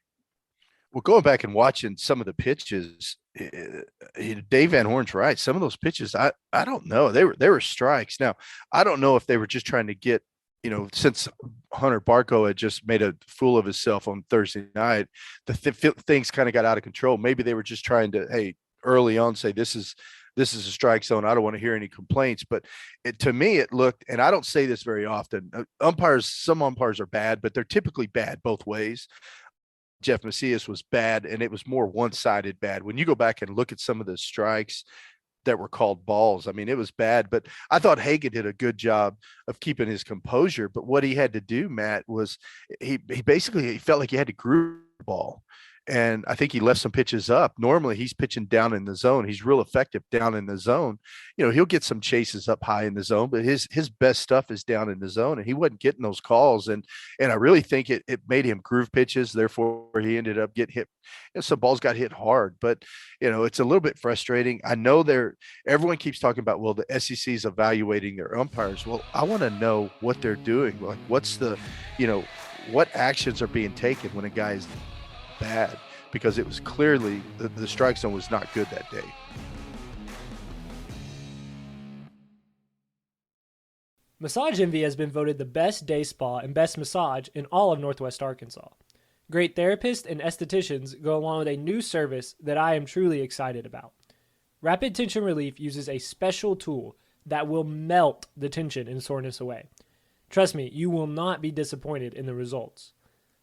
Speaker 3: Well, going back and watching some of the pitches, Dave Van Horn's right. Some of those pitches, I don't know. They were strikes. Now, I don't know if they were just trying to get, since Hunter Barco had just made a fool of himself on Thursday night, things kind of got out of control. Maybe they were just trying to, early on say, this is a strike zone. I don't want to hear any complaints. But to me, it looked, and I don't say this very often, some umpires are bad, but they're typically bad both ways. Jeff Macias was bad, and it was more one-sided bad. When you go back and look at some of the strikes that were called balls, I mean, it was bad. But I thought Hagen did a good job of keeping his composure. But what he had to do, Matt, was he felt like he had to groove the ball. And I think he left some pitches up. Normally he's pitching down in the zone. He's real effective down in the zone. He'll get some chases up high in the zone, but his best stuff is down in the zone, and he wasn't getting those calls. And I really think it made him groove pitches. Therefore he ended up getting hit. Some balls got hit hard, but it's a little bit frustrating. I know everyone keeps talking about, well, the SEC is evaluating their umpires. Well, I want to know what they're doing. Like, what's the, what actions are being taken when a guy is bad, because it was clearly the strike zone was not good that day.
Speaker 6: Massage Envy has been voted the best day spa and best massage in all of Northwest Arkansas. Great therapists and estheticians go along with a new service that I am truly excited about. Rapid Tension Relief uses a special tool that will melt the tension and soreness away. Trust me, you will not be disappointed in the results.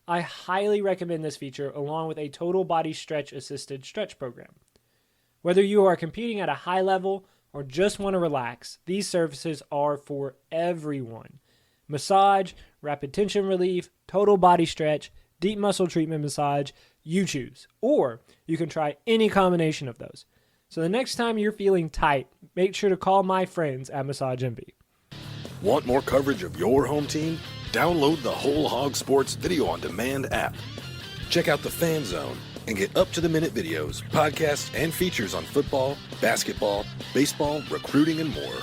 Speaker 6: I highly recommend this feature along with a total body stretch assisted stretch program. Whether you are competing at a high level or just want to relax, these services are for everyone. Massage, rapid tension relief, total body stretch, deep muscle treatment massage, you choose. Or you can try any combination of those. So the next time you're feeling tight, make sure to call my friends at Massage Envy.
Speaker 1: Want more coverage of your home team? Download the Whole Hog Sports Video on Demand app. Check out the Fan Zone and get up-to-the-minute videos, podcasts, and features on football, basketball, baseball, recruiting, and more.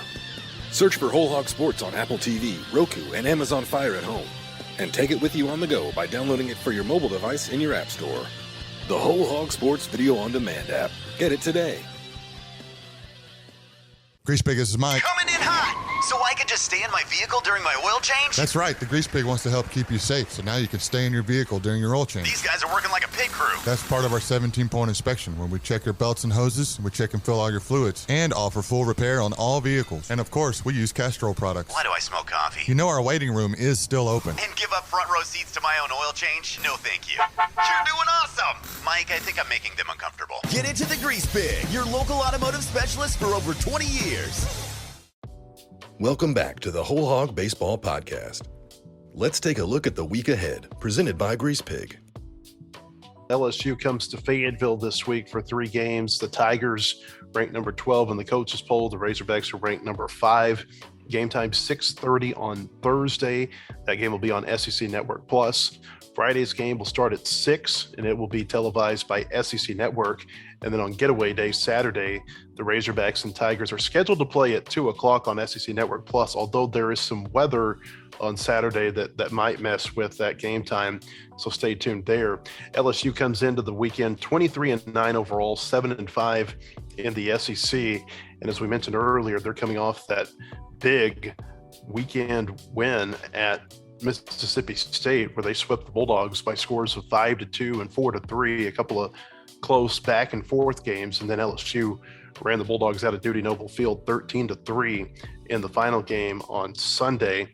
Speaker 1: Search for Whole Hog Sports on Apple TV, Roku, and Amazon Fire at home. And take it with you on the go by downloading it for your mobile device in your app store. The Whole Hog Sports Video on Demand app. Get it today.
Speaker 7: Grease Pig, this is Mike.
Speaker 8: Coming in hot, so I can just stay in my vehicle during my oil change?
Speaker 7: That's right. The Grease Pig wants to help keep you safe, so now you can stay in your vehicle during your oil change.
Speaker 8: These guys are working like a pit crew.
Speaker 7: That's part of our 17-point inspection, where we check your belts and hoses, we check and fill all your fluids, and offer full repair on all vehicles. And of course, we use Castrol products.
Speaker 8: Why do I smoke coffee?
Speaker 7: You know our waiting room is still open.
Speaker 8: And give up front row seats to my own oil change? No, thank you. You're doing awesome. Mike, I think I'm making them uncomfortable.
Speaker 9: Get into the Grease Pig, your local automotive specialist for over 20 years.
Speaker 1: Welcome back to the Whole Hog Baseball Podcast. Let's take a look at the week ahead, presented by Grease Pig.
Speaker 2: LSU comes to Fayetteville this week for 3 games. The Tigers ranked number 12 in the coaches poll. The Razorbacks are ranked number 5. Game time 6:30 on Thursday. That game will be on SEC Network Plus. Friday's game will start at 6, and it will be televised by SEC Network. And then on Getaway Day, Saturday, the Razorbacks and Tigers are scheduled to play at 2 o'clock on SEC Network Plus, although there is some weather on Saturday that might mess with that game time. So stay tuned there. LSU comes into the weekend 23-9 overall, 7-5 in the SEC. And as we mentioned earlier, they're coming off that big weekend win at Mississippi State, where they swept the Bulldogs by scores of 5-2 and 4-3, a couple of close back and forth games. And then LSU ran the Bulldogs out of Duty Noble Field 13-3 in the final game on Sunday.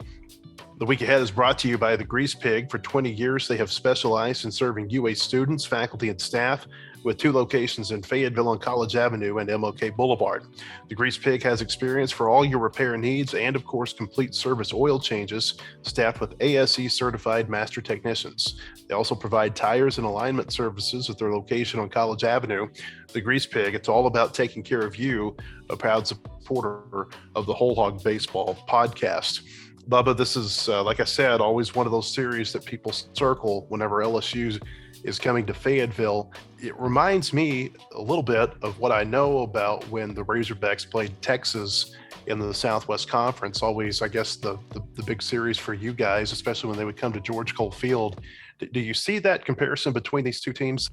Speaker 2: The week ahead is brought to you by the Grease Pig. For 20 years, they have specialized in serving UA students, faculty, and staff with 2 locations in Fayetteville on College Avenue and MLK Boulevard. The Grease Pig has experience for all your repair needs and, of course, complete service oil changes, staffed with ASE certified master technicians. They also provide tires and alignment services at their location on College Avenue. The Grease Pig, it's all about taking care of you, a proud supporter of the Whole Hog Baseball podcast. Bubba, this is, like I said, always one of those series that people circle whenever LSU is coming to Fayetteville. It reminds me a little bit of what I know about when the Razorbacks played Texas in the Southwest Conference. Always, I guess, the big series for you guys, especially when they would come to George Cole Field. Do you see that comparison between these two teams?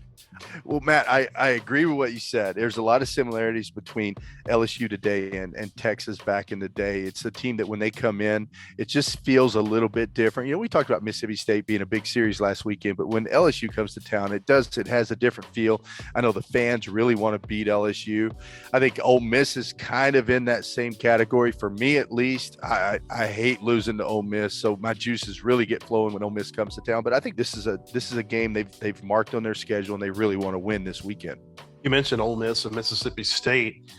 Speaker 3: Well, Matt, I agree with what you said. There's a lot of similarities between LSU today and Texas back in the day. It's a team that when they come in, it just feels a little bit different. You know, we talked about Mississippi State being a big series last weekend, but when LSU comes to town, it has a different feel. I know the fans really want to beat LSU. I think Ole Miss is kind of in that same category for me, at least. I hate losing to Ole Miss, so my juices really get flowing when Ole Miss comes to town. But I think this is a game they've marked on their schedule and they really want to win this weekend.
Speaker 2: You mentioned Ole Miss and Mississippi State.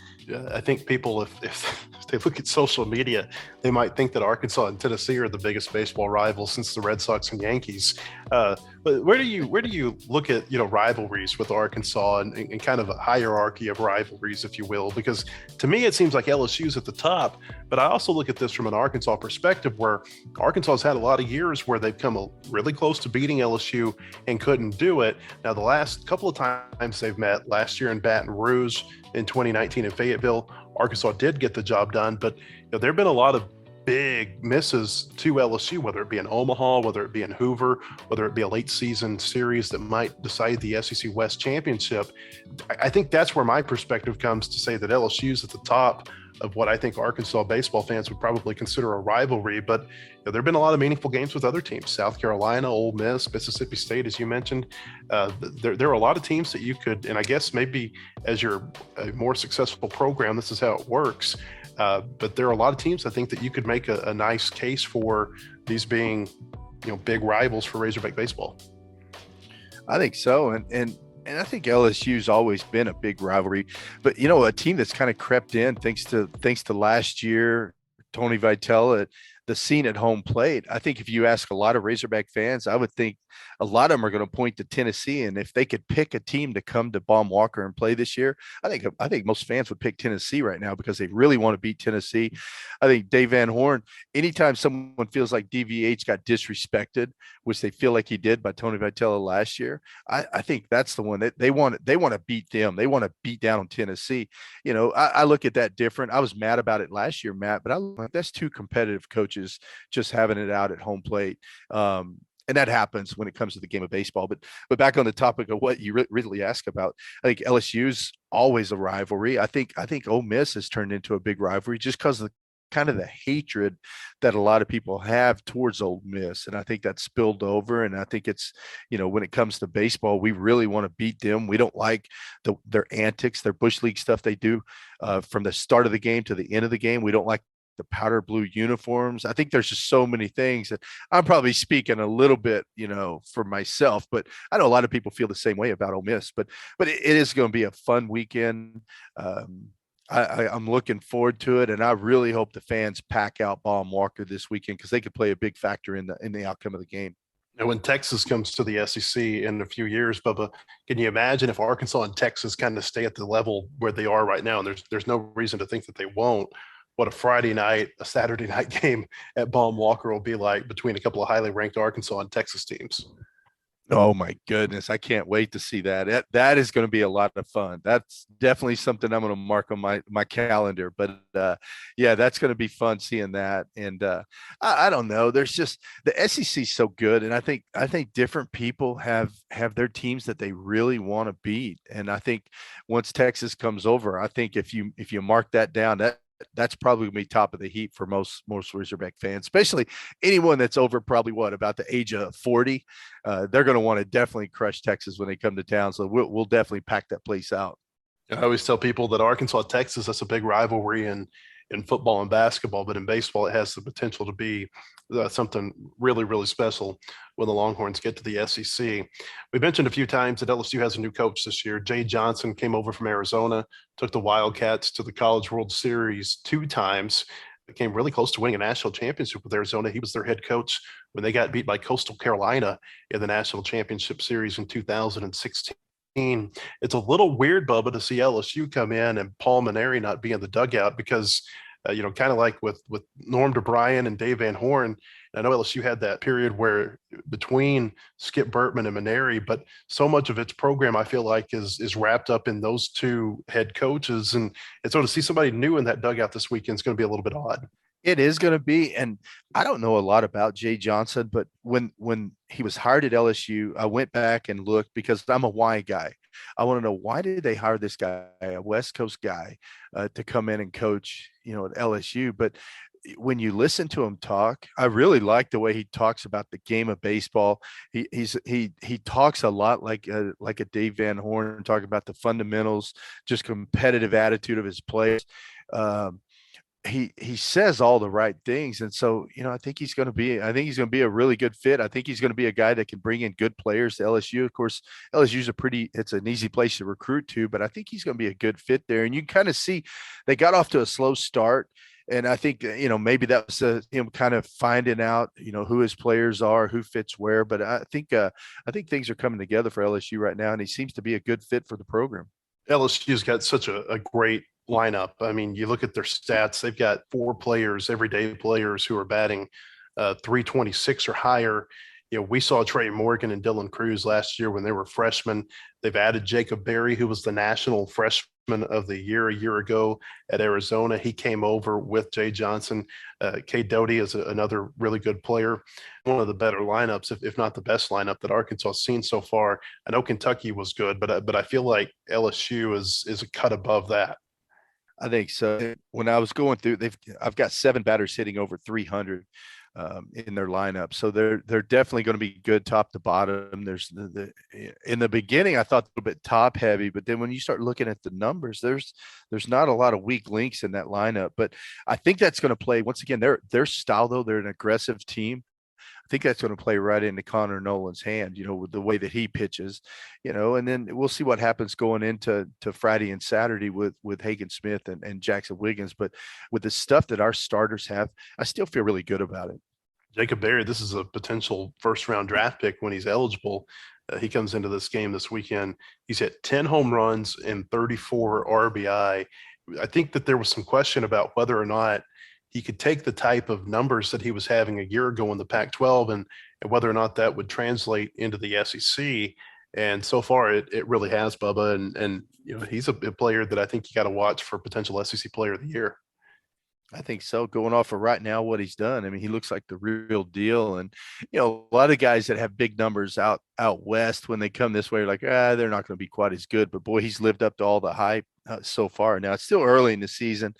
Speaker 2: I think people, if they look at social media, they might think that Arkansas and Tennessee are the biggest baseball rivals since the Red Sox and Yankees. But where do you look at rivalries with Arkansas and kind of a hierarchy of rivalries, if you will? Because to me, it seems like LSU's at the top. But I also look at this from an Arkansas perspective, where Arkansas's had a lot of years where they've come really close to beating LSU and couldn't do it. Now, the last couple of times they've met, last year in Baton Rouge, in 2019 in Fayetteville, Arkansas did get the job done, but there have been a lot of big misses to LSU, whether it be in Omaha, whether it be in Hoover, whether it be a late season series that might decide the SEC West championship. I think that's where my perspective comes to say that LSU's at the top of what I think Arkansas baseball fans would probably consider a rivalry. But there have been a lot of meaningful games with other teams: South Carolina, Ole Miss, Mississippi State, as you mentioned. There are a lot of teams that you could, and I guess maybe as you're a more successful program, this is how it works. But there are a lot of teams I think that you could make a nice case for these being, big rivals for Razorback baseball.
Speaker 3: I think so, and I think LSU's always been a big rivalry, but a team that's kind of crept in thanks to last year, Tony Vitello, the scene at home plate. I think if you ask a lot of Razorback fans, I would think a lot of them are going to point to Tennessee. And if they could pick a team to come to Baum Walker and play this year, I think most fans would pick Tennessee right now because they really want to beat Tennessee. I think Dave Van Horn, anytime someone feels like DVH got disrespected, which they feel like he did by Tony Vitello last year, I think that's the one that they want to beat them. They want to beat down on Tennessee. I look at that different. I was mad about it last year, Matt, but that's two competitive coaches just having it out at home plate. And that happens when it comes to the game of baseball. But back on the topic of what you really asked about, I think LSU's always a rivalry. I think Ole Miss has turned into a big rivalry just because of the hatred that a lot of people have towards Ole Miss. And I think that's spilled over. And I think it's, when it comes to baseball, we really want to beat them. We don't like their antics, their Bush League stuff they do from the start of the game to the end of the game. We don't like the powder blue uniforms. I think there's just so many things that I'm probably speaking a little bit, for myself, but I know a lot of people feel the same way about Ole Miss, but it is going to be a fun weekend. I'm looking forward to it. And I really hope the fans pack out Baum Walker this weekend because they could play a big factor in the outcome of the game.
Speaker 2: And when Texas comes to the SEC in a few years, Bubba, can you imagine if Arkansas and Texas kind of stay at the level where they are right now? And there's no reason to think that they won't. What a Friday night, a Saturday night game at Baum Walker will be like between a couple of highly ranked Arkansas and Texas teams.
Speaker 3: Oh my goodness. I can't wait to see that. That is going to be a lot of fun. That's definitely something I'm going to mark on my calendar, but yeah, that's going to be fun seeing that. And I don't know. There's just the SEC so good. And I think different people have their teams that they really want to beat. And I think once Texas comes over, I think if you mark that down, that's probably going to be top of the heap for most Razorback fans, especially anyone that's over probably about the age of 40. They're going to want to definitely crush Texas when they come to town. So we'll definitely pack that place out.
Speaker 2: I always tell people that Arkansas, Texas, that's a big rivalry. And in football and basketball, but in baseball, it has the potential to be something really, really special when the Longhorns get to the SEC. We mentioned a few times that LSU has a new coach this year. Jay Johnson came over from Arizona, took the Wildcats to the College World Series 2 times. They came really close to winning a national championship with Arizona. He was their head coach when they got beat by Coastal Carolina in the national championship series in 2016. It's a little weird, Bubba, to see LSU come in and Paul Mainieri not be in the dugout because, kind of like with Norm DeBryan and Dave Van Horn. I know LSU had that period where between Skip Bertman and Mainieri, but so much of its program, I feel like, is wrapped up in those two head coaches. And so to see somebody new in that dugout this weekend is going to be a little bit odd.
Speaker 3: It is going to be, and I don't know a lot about Jay Johnson, but when he was hired at LSU, I went back and looked because I'm a why guy. I want to know, why did they hire this guy, a West Coast guy, to come in and coach, at LSU? But when you listen to him talk, I really like the way he talks about the game of baseball. He talks a lot like a Dave Van Horn, talking about the fundamentals, just competitive attitude of his players. He says all the right things. And so, I think he's going to be a really good fit. I think he's going to be a guy that can bring in good players to LSU. Of course, LSU's it's an easy place to recruit to, but I think he's going to be a good fit there. And you kind of see they got off to a slow start. And I think, maybe that was him kind of finding out, who his players are, who fits where. But I think things are coming together for LSU right now, and he seems to be a good fit for the program.
Speaker 2: LSU's got such a great lineup. I mean, you look at their stats, they've got 4 players, everyday players, who are batting 326 or higher. We saw Trey Morgan and Dylan Cruz last year when they were freshmen. They've added Jacob Berry, who was the national freshman of the year a year ago at Arizona. He came over with Jay Johnson. Cade Doughty is another really good player. One of the better lineups, if not the best lineup that Arkansas has seen so far. I know Kentucky was good, but I feel like LSU is a cut above that.
Speaker 3: I think so. When I was going through, I've got 7 batters hitting over 300 in their lineup, so they're definitely going to be good top to bottom. There's in the beginning, I thought a little bit top heavy, but then when you start looking at the numbers, there's not a lot of weak links in that lineup. But I think that's going to play once again. Their style, though, they're an aggressive team. I think that's going to play right into Connor Nolan's hand, with the way that he pitches, and then we'll see what happens going into Friday and Saturday with Hagen Smith and Jackson Wiggins. But with the stuff that our starters have, I still feel really good about it.
Speaker 2: Jacob Berry, this is a potential first-round draft pick when he's eligible. He comes into this game this weekend. He's hit 10 home runs and 34 RBI. I think that there was some question about whether or not he could take the type of numbers that he was having a year ago in the Pac-12 and whether or not that would translate into the SEC. And so far, it really has, Bubba. And he's a player that I think you got to watch for potential SEC Player of the Year.
Speaker 3: I think so. Going off of right now what he's done, I mean, he looks like the real deal. And a lot of guys that have big numbers out west, when they come this way, are like, they're not going to be quite as good. But boy, he's lived up to all the hype so far. Now it's still early in the season.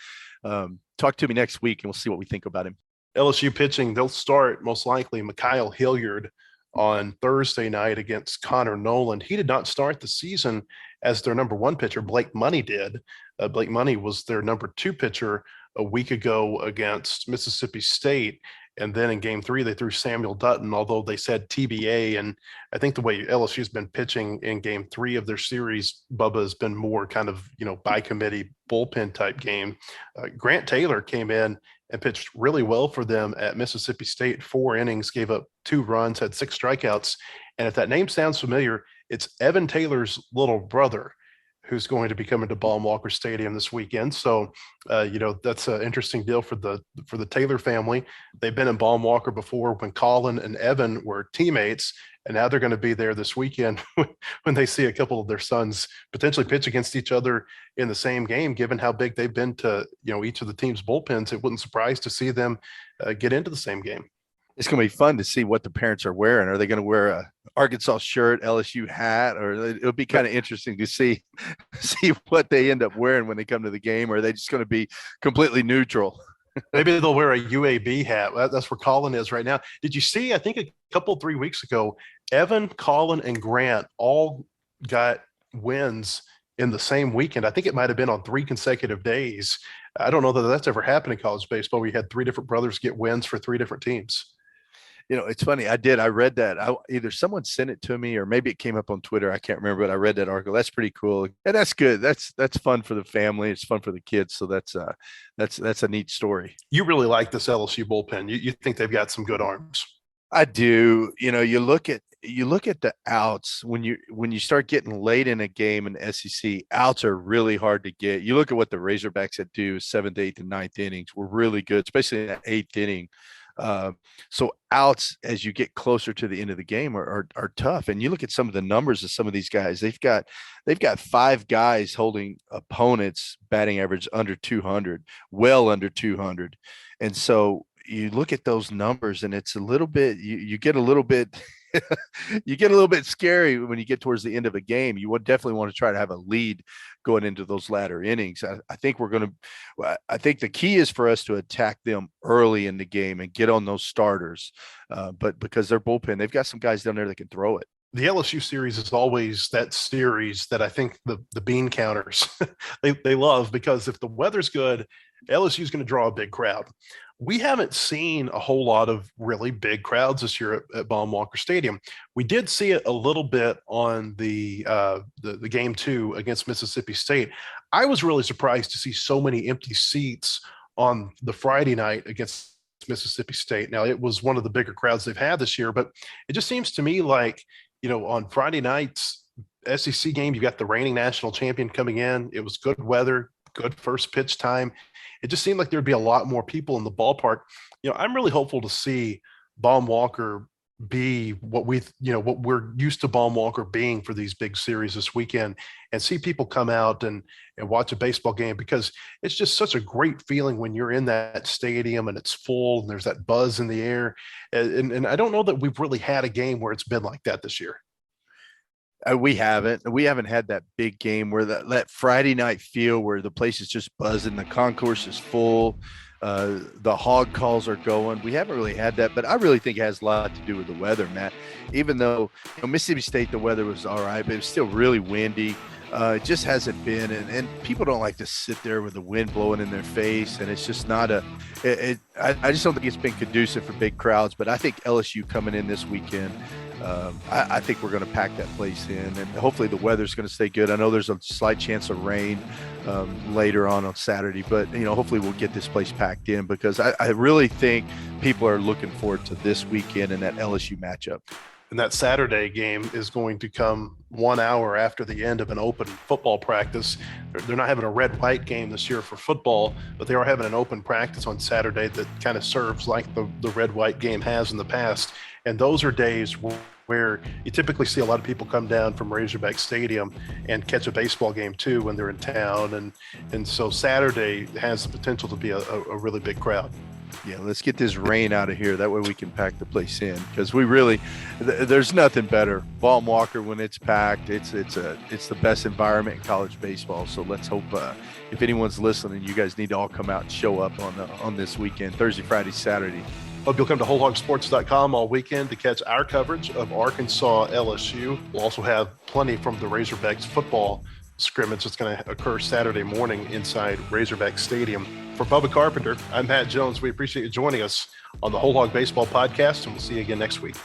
Speaker 3: Talk to me next week and we'll see what we think about him.
Speaker 2: LSU pitching, they'll start most likely Mikhail Hilliard on Thursday night against Connor Nolan. He did not start the season as their number 1 pitcher. Blake Money did. Blake Money was their number 2 pitcher a week ago against Mississippi State. And then in game 3, they threw Samuel Dutton, although they said TBA. And I think the way LSU's been pitching in game 3 of their series, Bubba, has been more kind of, by committee bullpen type game. Grant Taylor came in and pitched really well for them at Mississippi State. 4 innings, gave up 2 runs, had 6 strikeouts. And if that name sounds familiar, it's Evan Taylor's little brother, who's going to be coming to Baum-Walker Stadium this weekend. So, that's an interesting deal for the Taylor family. They've been in Baum-Walker before when Colin and Evan were teammates, and now they're going to be there this weekend when they see a couple of their sons potentially pitch against each other in the same game. Given how big they've been to, each of the team's bullpens, it wouldn't surprise to see them get into the same game.
Speaker 3: It's going to be fun to see what the parents are wearing. Are they going to wear a Arkansas shirt, LSU hat, or it'll be kind of interesting to see what they end up wearing when they come to the game. Or are they just going to be completely neutral?
Speaker 2: Maybe they'll wear a UAB hat. That's where Colin is right now. Did you see, I think 3 weeks ago, Evan, Colin, and Grant all got wins in the same weekend. I think it might have been on 3 consecutive days. I don't know that that's ever happened in college baseball. We had 3 different brothers get wins for 3 different teams.
Speaker 3: It's funny. I read that. Either someone sent it to me or maybe it came up on Twitter. I can't remember, but I read that article. That's pretty cool. And that's good. That's fun for the family. It's fun for the kids. So that's a neat story.
Speaker 2: You really like this LSU bullpen. You think they've got some good arms.
Speaker 3: I do. You look at the outs when you start getting late in a game in SEC. Outs are really hard to get. You look at what the Razorbacks had do 7th, 8th, and 9th innings were really good, especially in that 8th inning. So outs as you get closer to the end of the game are tough. And you look at some of the numbers of some of these guys. They've got 5 guys holding opponents batting average under 200, well under 200. And so you look at those numbers and it's a little bit, you get a little bit, you get a little bit scary when you get towards the end of a game. You would definitely want to try to have a lead going into those latter innings. I think the key is for us to attack them early in the game and get on those starters. But because their bullpen, they've got some guys down there that can throw it.
Speaker 2: The LSU series is always that series that I think the bean counters they love, because if the weather's good, LSU is going to draw a big crowd. We haven't seen a whole lot of really big crowds this year at Baum-Walker Stadium. We did see it a little bit on the game 2 against Mississippi State. I was really surprised to see so many empty seats on the Friday night against Mississippi State. Now, it was one of the bigger crowds they've had this year, but it just seems to me like, on Friday night's SEC game, you got the reigning national champion coming in. It was good weather, good first pitch time. It just seemed like there'd be a lot more people in the ballpark. I'm really hopeful to see Baum-Walker be what we're used to Baum-Walker being for these big series this weekend, and see people come out and watch a baseball game, because it's just such a great feeling when you're in that stadium and it's full and there's that buzz in the air. And I don't know that we've really had a game where it's been like that this year.
Speaker 3: We haven't had that big game where that Friday night feel where the place is just buzzing, the concourse is full, the hog calls are going. We haven't really had that, but I really think it has a lot to do with the weather, Matt. Even though Mississippi State, the weather was all right, but it was still really windy. It just hasn't been, and people don't like to sit there with the wind blowing in their face, and it's just not I just don't think it's been conducive for big crowds. But I think LSU coming in this weekend, I think we're going to pack that place in, and hopefully the weather's going to stay good. I know there's a slight chance of rain later on Saturday, but hopefully we'll get this place packed in, because I really think people are looking forward to this weekend and that LSU matchup.
Speaker 2: And that Saturday game is going to come 1 hour after the end of an open football practice. They're not having a red-white game this year for football, but they are having an open practice on Saturday that kind of serves like the red-white game has in the past. And those are days where you typically see a lot of people come down from Razorback Stadium and catch a baseball game too when they're in town. And so Saturday has the potential to be a really big crowd.
Speaker 3: Yeah, let's get this rain out of here. That way we can pack the place in, because there's nothing better. Baum-Walker, when it's packed, it's the best environment in college baseball. So let's hope if anyone's listening, you guys need to all come out and show up on this weekend, Thursday, Friday, Saturday.
Speaker 2: Hope you'll come to WholeHogSports.com all weekend to catch our coverage of Arkansas LSU. We'll also have plenty from the Razorbacks football scrimmage that's going to occur Saturday morning inside Razorback Stadium. For Bubba Carpenter, I'm Matt Jones. We appreciate you joining us on the Whole Hog Baseball Podcast, and we'll see you again next week.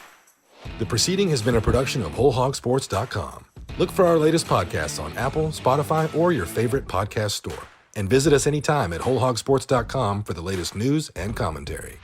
Speaker 1: The proceeding has been a production of WholeHogSports.com. Look for our latest podcasts on Apple, Spotify, or your favorite podcast store. And visit us anytime at WholeHogSports.com for the latest news and commentary.